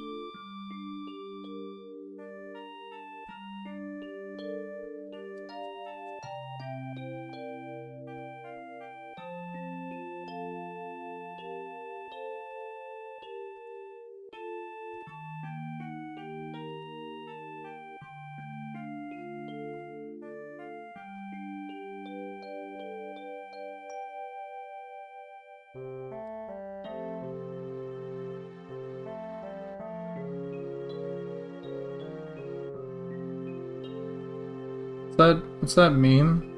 What's that meme?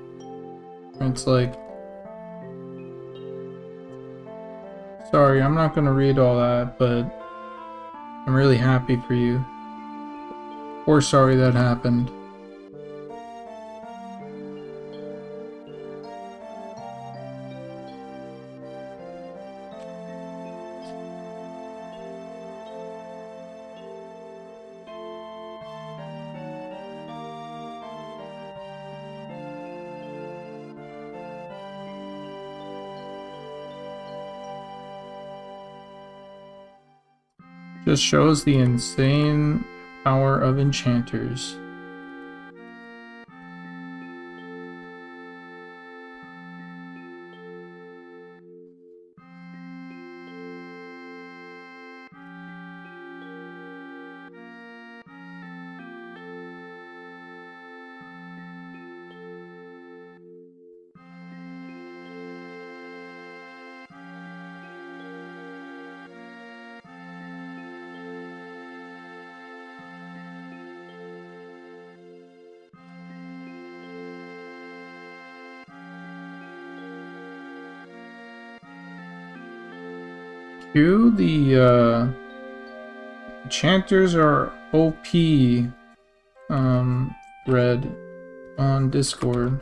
It's like, sorry, I'm not gonna read all that, but I'm really happy for you. Or sorry that happened. Just shows the insane power of enchanters. The enchanters are OP thread on Discord.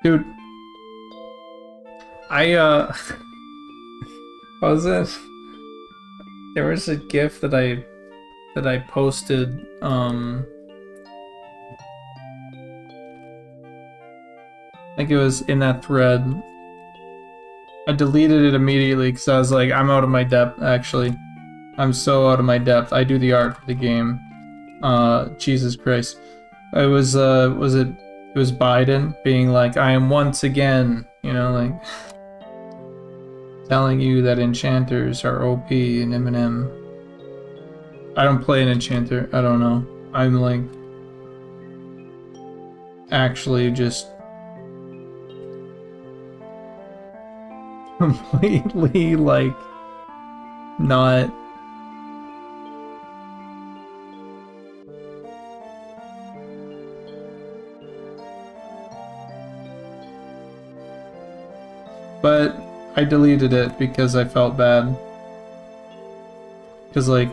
Dude, what was it? There was a GIF that I posted, I think it was in that thread. I deleted it immediately because I was like, I'm out of my depth, actually. I'm so out of my depth. I do the art for the game. Jesus Christ. It was, it was Biden being like, I am once again, you know, like, telling you that enchanters are OP in Eminem. I don't play an enchanter. I don't know. I'm like actually just completely like not but I deleted it because I felt bad. Because like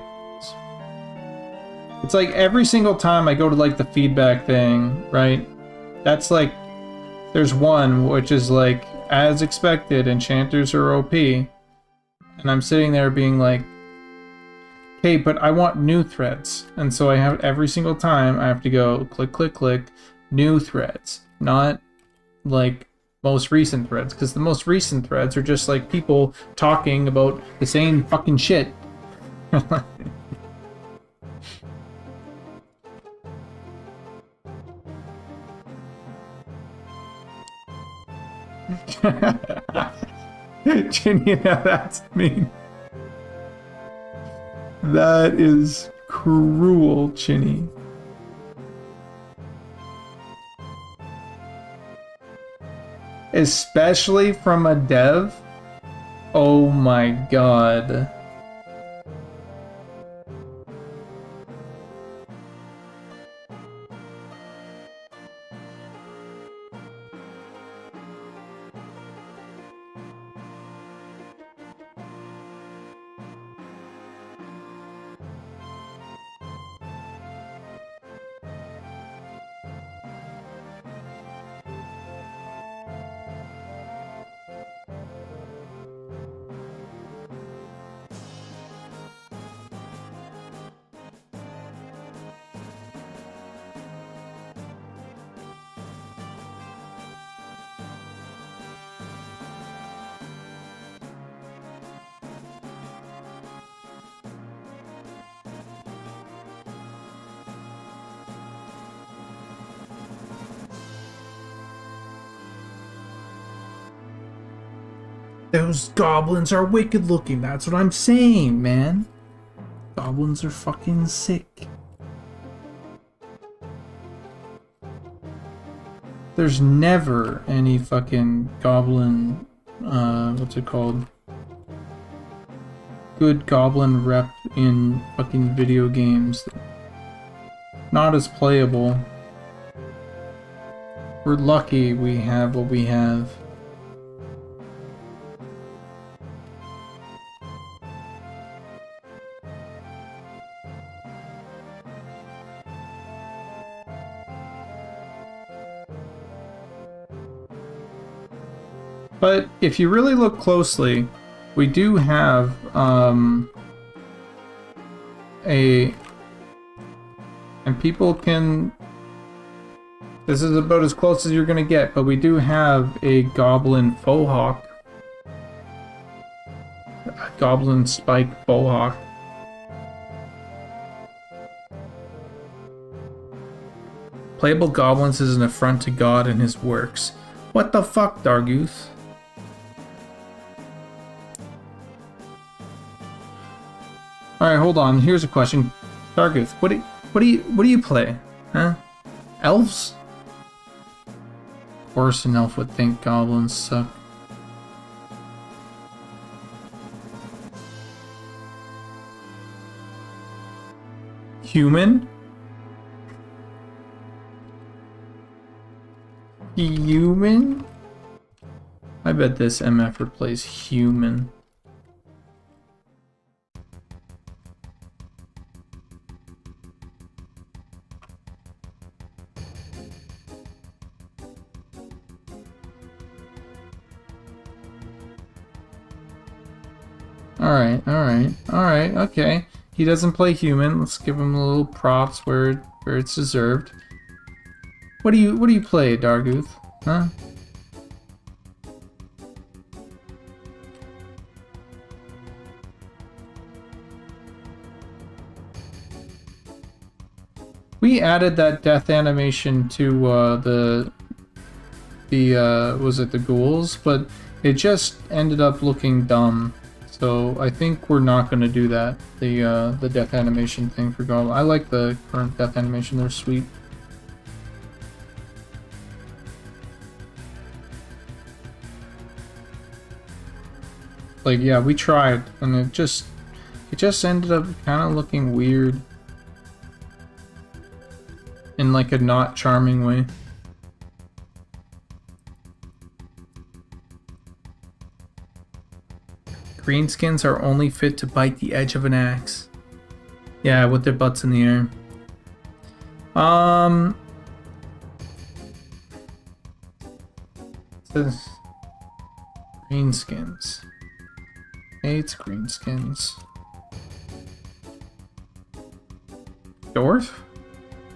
it's like every single time I go to like the feedback thing, right? That's like, there's one which is like, as expected, enchanters are OP. And I'm sitting there being like, okay, but I want new threads. And so I have every single time I have to go click, click, click, new threads. Not like most recent threads. Because the most recent threads are just like people talking about the same fucking shit. Ginny, now that's mean. That is cruel, Chinny. Especially from a dev? Oh my god. Those goblins are wicked looking, that's what I'm saying, man. Goblins are fucking sick. There's never any fucking goblin, what's it called? Good goblin rep in fucking video games. Not as playable. We're lucky we have what we have. But if you really look closely, we do have a And people can... This is about as close as you're gonna get, but we do have a goblin faux hawk. A goblin spike faux hawk. Playable goblins is an affront to God and his works. What the fuck, Darguth? Alright, hold on. Here's a question. Darguth, what do you play? Huh? Elves? Of course an elf would think goblins suck. Human? Human? I bet this MF plays human. Alright, okay. He doesn't play human. Let's give him a little props where it's deserved. What do you play, Darguth? Huh? We added that death animation to was it the ghouls, but it just ended up looking dumb. So I think we're not going to do that. The death animation thing for goblin. I like the current death animation. They're sweet. Like, yeah, we tried, and it just ended up kind of looking weird in like a not charming way. Greenskins are only fit to bite the edge of an axe. Yeah, with their butts in the air. Says greenskins. Hates greenskins. Dwarf?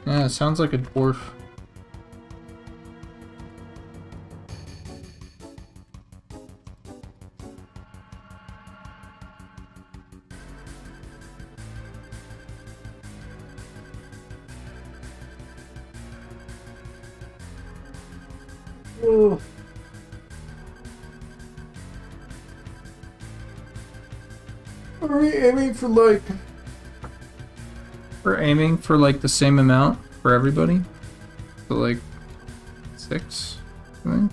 Yeah, it sounds like a dwarf. Whoa. Are we aiming for like... We're aiming for like the same amount for everybody? So like 6, I think?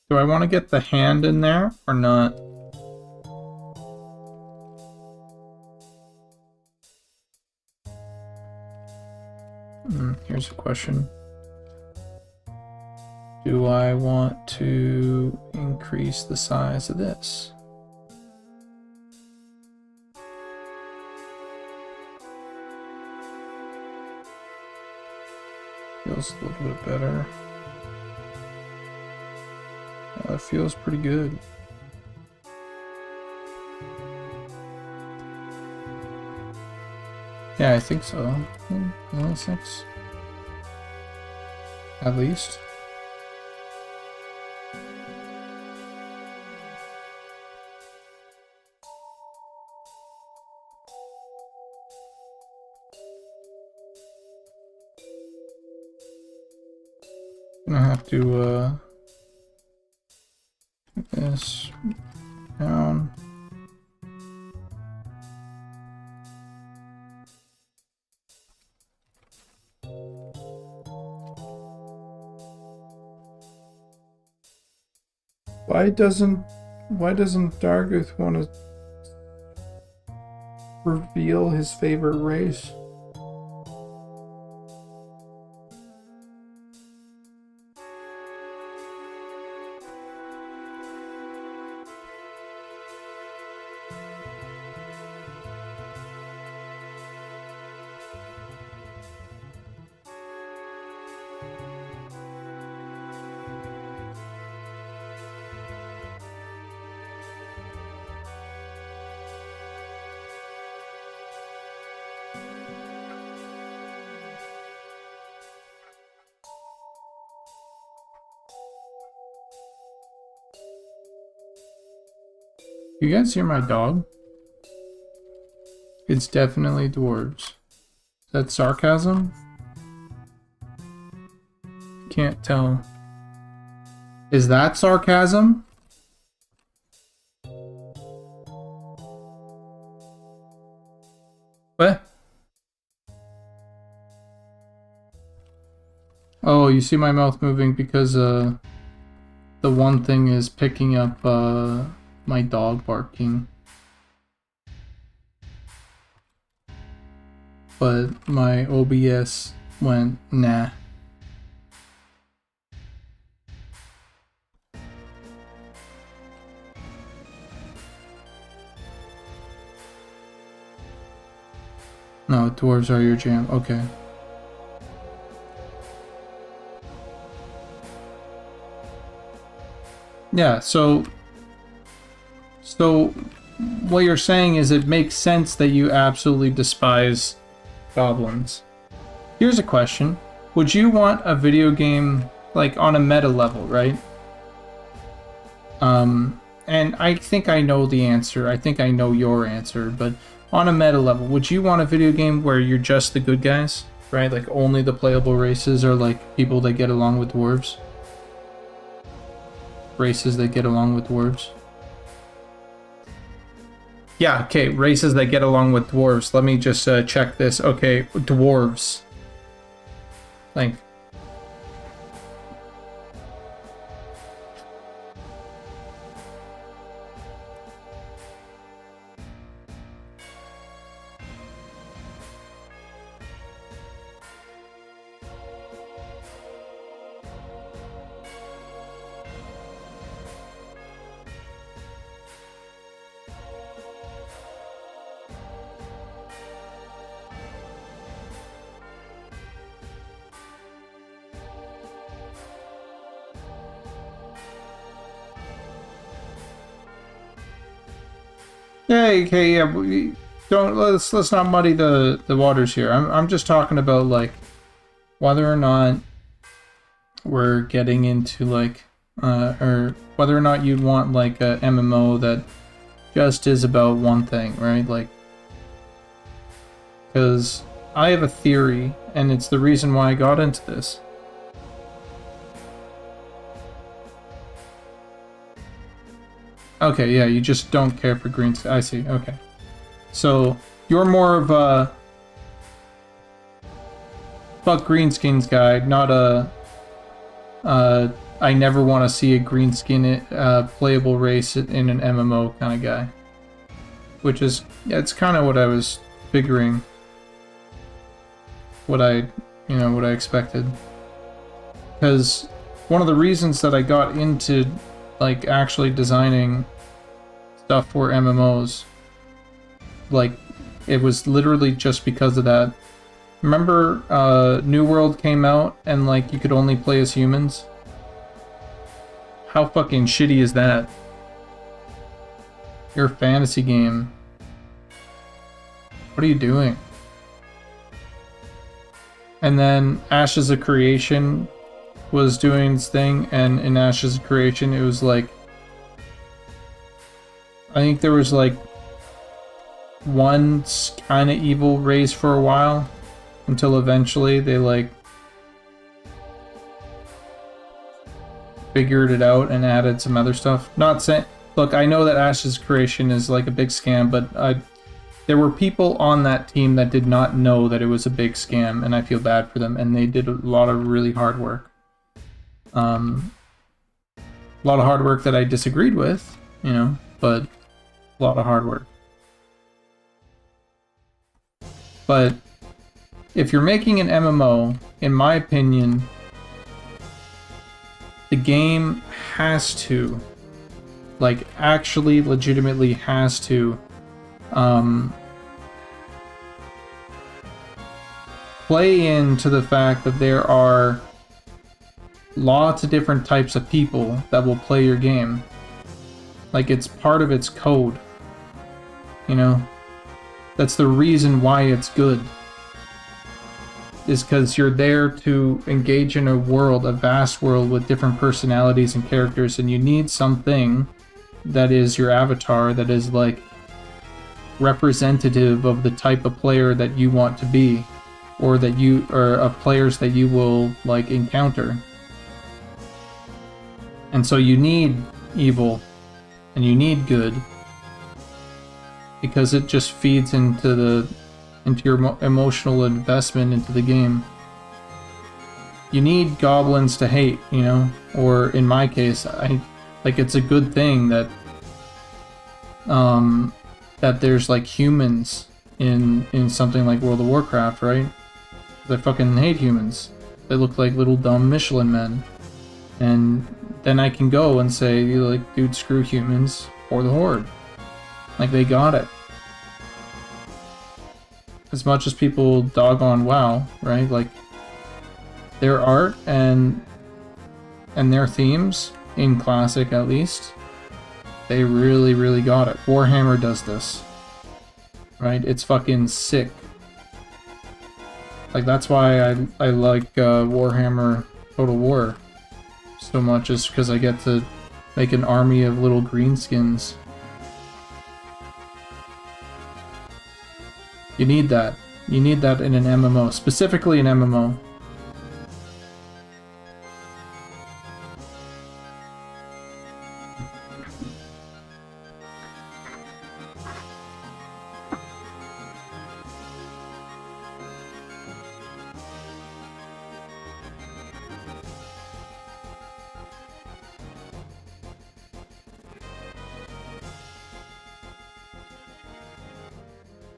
Do I want to get the hand in there or not? Here's a question. Do I want to increase the size of this? Feels a little bit better. That feels pretty good. Yeah, I think so. 6. At least. Gonna have to take this down. Why doesn't Darguth want to reveal his favorite race? You guys hear my dog? It's definitely dwarves. Is that sarcasm? Can't tell. Is that sarcasm? What? Oh, you see my mouth moving because the one thing is picking up my dog barking. But my OBS went nah. No, dwarves are your jam. Okay. Yeah, so what you're saying is it makes sense that you absolutely despise goblins. Here's a question. Would you want a video game like on a meta level, right? And I think I know the answer. I think I know your answer, but on a meta level, would you want a video game where you're just the good guys, right? Like only the playable races are like people that get along with dwarves? Races that get along with dwarves? Yeah, okay, races that get along with dwarves. Let me just check this. Okay, dwarves. Like... Yeah, okay, yeah, let's not muddy the waters here. I'm just talking about like whether or not we're getting into like or whether or not you'd want like a MMO that just is about one thing, right? Like, because I have a theory, and it's the reason why I got into this. Okay, yeah, you just don't care for green. I see. Okay, so you're more of a fuck greenskins guy, not a I never want to see a greenskin playable race in an MMO kind of guy. Which is, yeah, it's kind of what I was figuring. What I expected. Because one of the reasons that I got into like actually designing stuff for MMOs, like it was literally just because of that. Remember New World came out and like you could only play as humans? How fucking shitty is that? You're a fantasy game. What are you doing? And then Ashes of Creation was doing its thing, and in Ashes of Creation it was like, I think there was like one kind of evil race for a while, until eventually they like figured it out and added some other stuff. Not saying, look, I know that Ashes of Creation is like a big scam, but there were people on that team that did not know that it was a big scam, and I feel bad for them, and they did a lot of really hard work. A lot of hard work that I disagreed with, you know, but a lot of hard work. But if you're making an MMO, in my opinion, the game has to, like, actually legitimately has to, play into the fact that there are lots of different types of people that will play your game. Like, it's part of its code. You know? That's the reason why it's good. Is because you're there to engage in a world, a vast world with different personalities and characters, and you need something that is your avatar, that is like representative of the type of player that you want to be, or that you or of players that you will like encounter. And so you need evil and you need good, because it just feeds into your emotional investment into the game. You need goblins to hate, you know, or in my case, it's a good thing that that there's like humans in something like World of Warcraft, right? I fucking hate humans. They look like little dumb Michelin men. And then I can go and say, like, dude, screw humans or the Horde. Like, they got it. As much as people dog on WoW, right? Like, their art and their themes, in Classic at least, they really, really got it. Warhammer does this. Right? It's fucking sick. Like, that's why I like Warhammer Total War so much, is because I get to make an army of little greenskins. You need that. You need that in an MMO, specifically an MMO.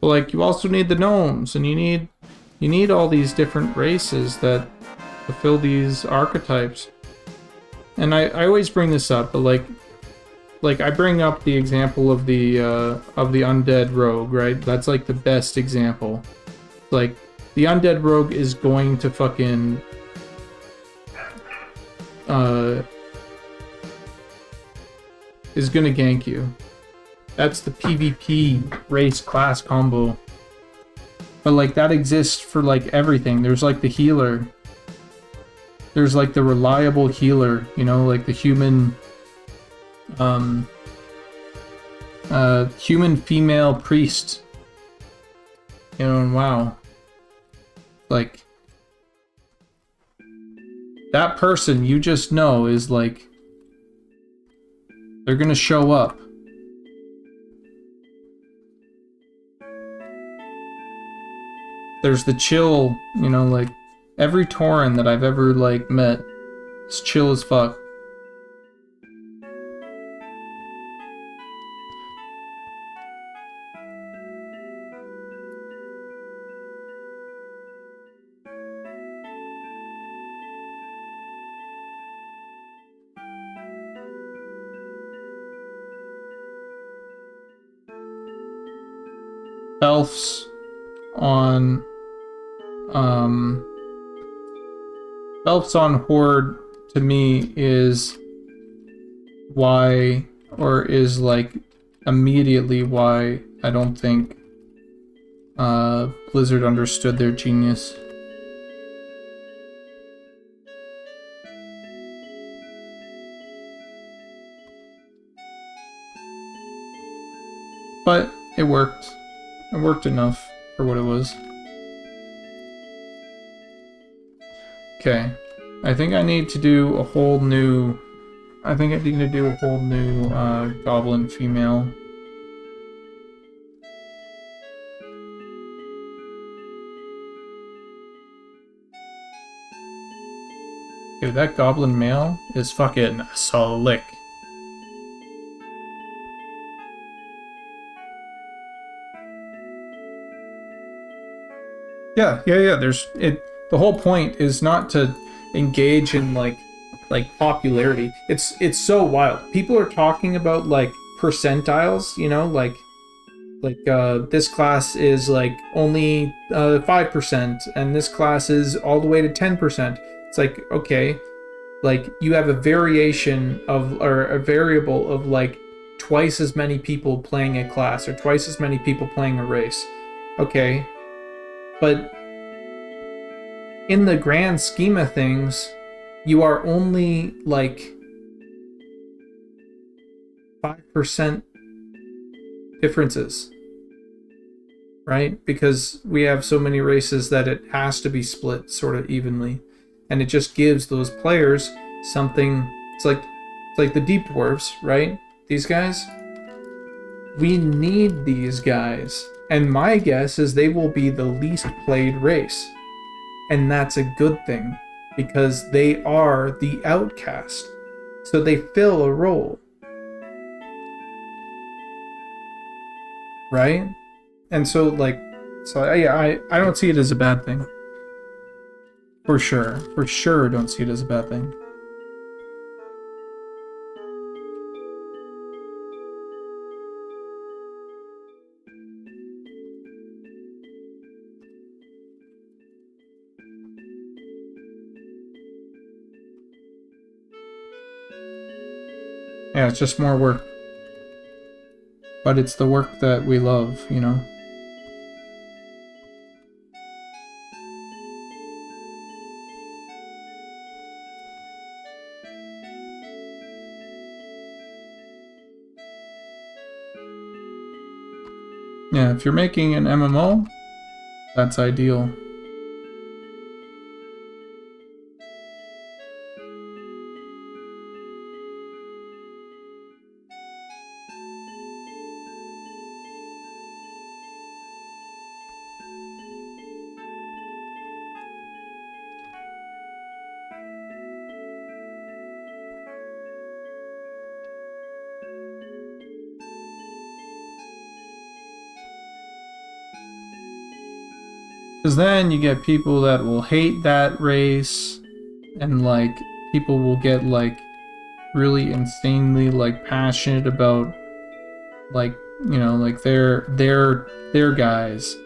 But like, you also need the gnomes, and you need all these different races that fulfill these archetypes. And I always bring this up, but like I bring up the example of the undead rogue, right? That's like the best example. Like, the undead rogue is going to fucking is gonna gank you. That's the PvP race class combo. But like, that exists for like everything. There's like the healer. There's like the reliable healer, you know, like the human human female priest. You know, and WoW. Like, that person you just know is like, they're gonna show up. There's the chill, you know, like, every Tauren that I've ever, like, met is chill as fuck. Elves on Elves on Horde to me is why, or is like immediately why I don't think Blizzard understood their genius. But it worked. It worked enough for what it was. Okay. I think I need to do a whole new... goblin female. Dude, that goblin male is fucking slick. Yeah. The whole point is not to engage in like popularity. It's so wild. People are talking about like percentiles, you know, like this class is like only 5%, and this class is all the way to 10%. It's like, okay, like you have a variation of, or a variable of like twice as many people playing a class or twice as many people playing a race. Okay. But in the grand scheme of things, you are only like 5% differences, right? Because we have so many races that it has to be split sort of evenly, and it just gives those players something. It's like the deep dwarves, right? These guys, we need these guys, and my guess is they will be the least played race, and that's a good thing because they are the outcast, so they fill a role, right? And so like, so yeah, I don't see it as a bad thing. For sure don't see it as a bad thing. Yeah, it's just more work. But it's the work that we love, you know? Yeah, if you're making an MMO, that's ideal. Because then you get people that will hate that race, and like people will get like really insanely like passionate about like, you know, like their guys,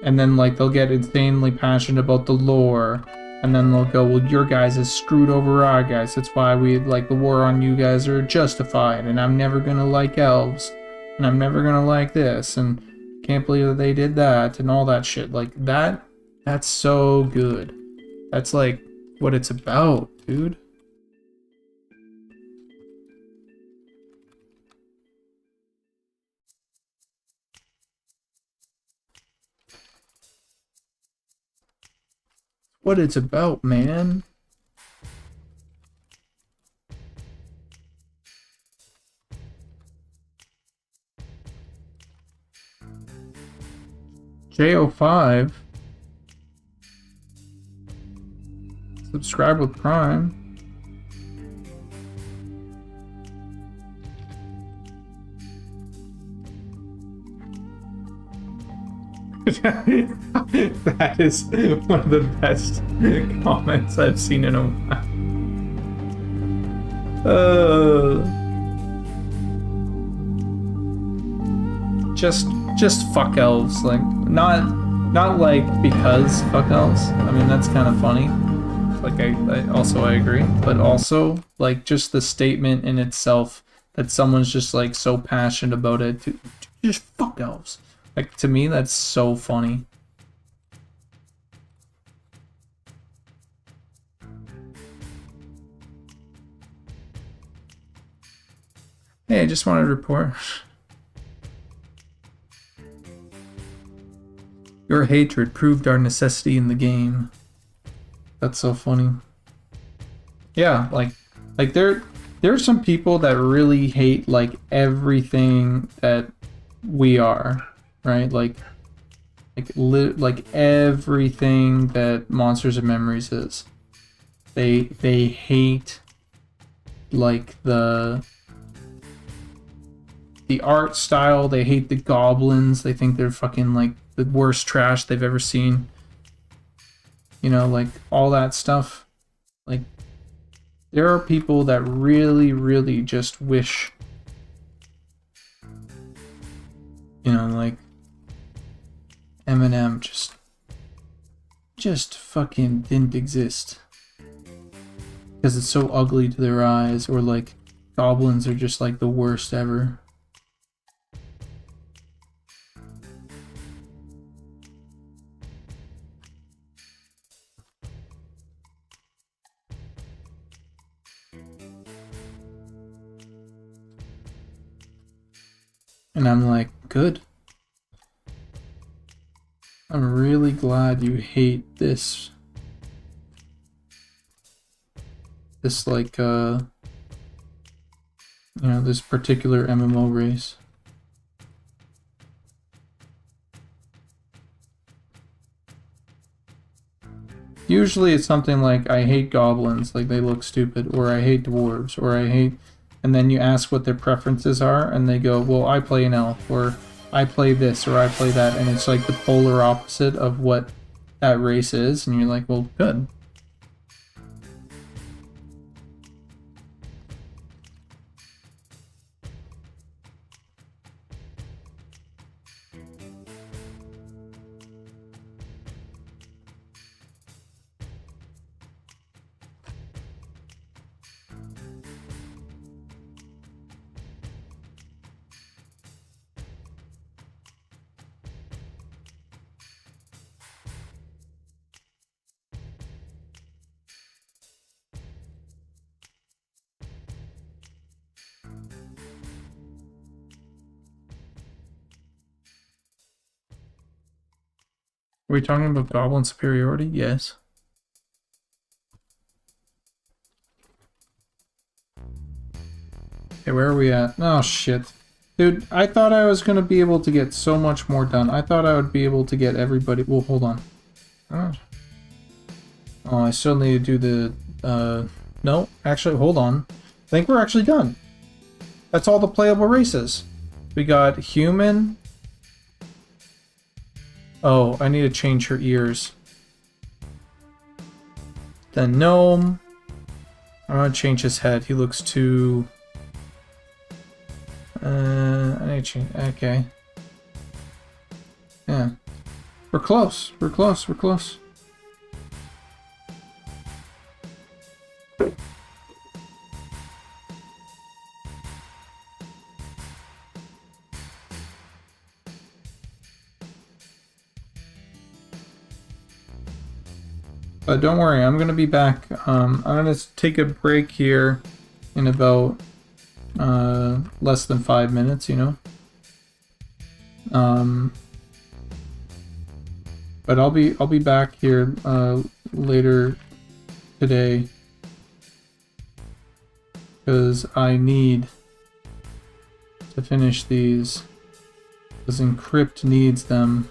and then like they'll get insanely passionate about the lore, and then they'll go, well, your guys is screwed over our guys, that's why we like the war on you guys are justified, and I'm never gonna like elves, and I'm never gonna like this, and can't believe that they did that, and all that shit. Like that's so good. That's like what it's about, dude. What it's about, man. J05. Subscribe with Prime. That is one of the best comments I've seen in a while. Just fuck elves, like not like because fuck elves. I mean that's kind of funny. Like I agree, but also like just the statement in itself that someone's just like so passionate about it to just fuck elves. Like to me that's so funny. Hey, I just wanted to report. Your hatred proved our necessity in the game. That's so funny. Yeah, like there's some people that really hate like everything that we are, right? Like everything that Monsters and Memories is. They hate like the art style, they hate the goblins, they think they're fucking like the worst trash they've ever seen. You know, like all that stuff. Like there are people that really, really just wish, you know, like Eminem just fucking didn't exist because it's so ugly to their eyes, or like goblins are just like the worst ever. And I'm like, good. I'm really glad you hate this. This, like, you know, this particular MMO race. Usually it's something like, I hate goblins, like they look stupid, or I hate dwarves, or I hate... And then you ask what their preferences are, and they go, well, I play an elf, or I play this, or I play that, and it's like the polar opposite of what that race is, and you're like, well, good. Are we talking about goblin superiority? Yes. Okay, where are we at? Oh, shit. Dude, I thought I was going to be able to get so much more done. I thought I would be able to get everybody... Well, hold on. Oh, I still need to do the... No, actually, hold on. I think we're actually done. That's all the playable races. We got human... Oh, I need to change her ears. Then gnome. I'm gonna change his head. He looks too... I need to change... Okay. Yeah. We're close. We're close. We're close. But don't worry, I'm gonna be back. I'm gonna take a break here in about less than 5 minutes, you know. But I'll be back here later today because I need to finish these because Encrypt needs them.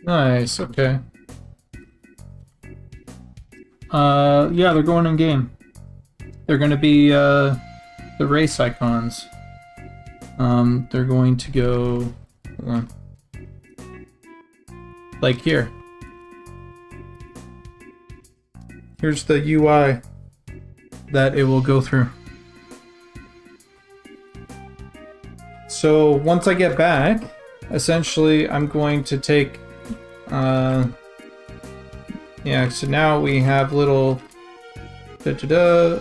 Nice, okay. Yeah, they're going in game. They're gonna be, the race icons. They're going to go, hold on. Like here. Here's the UI that it will go through. So once I get back, essentially I'm going to take, yeah, so now we have little da-da-da,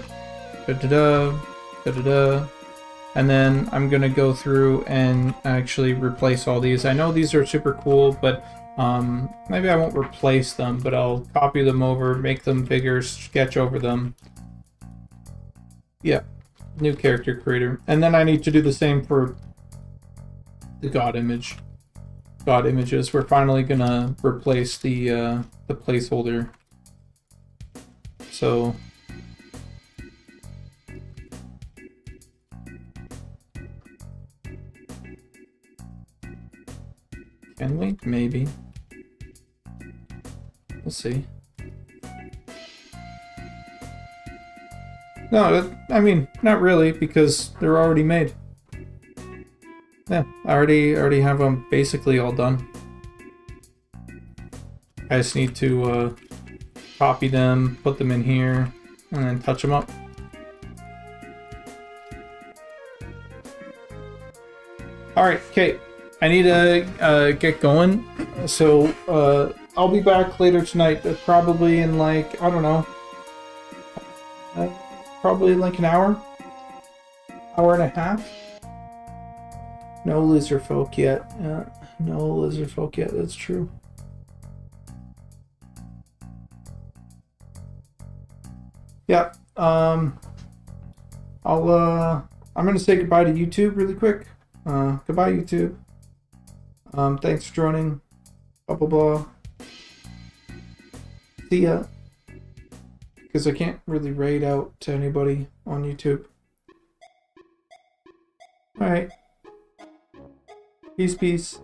da-da-da, da-da-da, and then I'm gonna go through and actually replace all these. I know these are super cool, but maybe I won't replace them, but I'll copy them over, make them bigger, sketch over them. Yeah, new character creator. And then I need to do the same for the god images. We're finally gonna replace the placeholder. So can we? Maybe. We'll see. No, I mean, not really, because they're already made. Yeah, I already have them basically all done. I just need to copy them, put them in here, and then touch them up. Alright, okay. I need to get going. So, I'll be back later tonight, probably in like, I don't know, probably like an hour and a half. No lizard folk yet. No lizard folk yet, that's true. Yeah, I'm gonna say goodbye to YouTube really quick. Goodbye YouTube. Thanks for joining. Blah blah blah. See ya. Because I can't really raid out to anybody on YouTube. Alright. Peace, peace.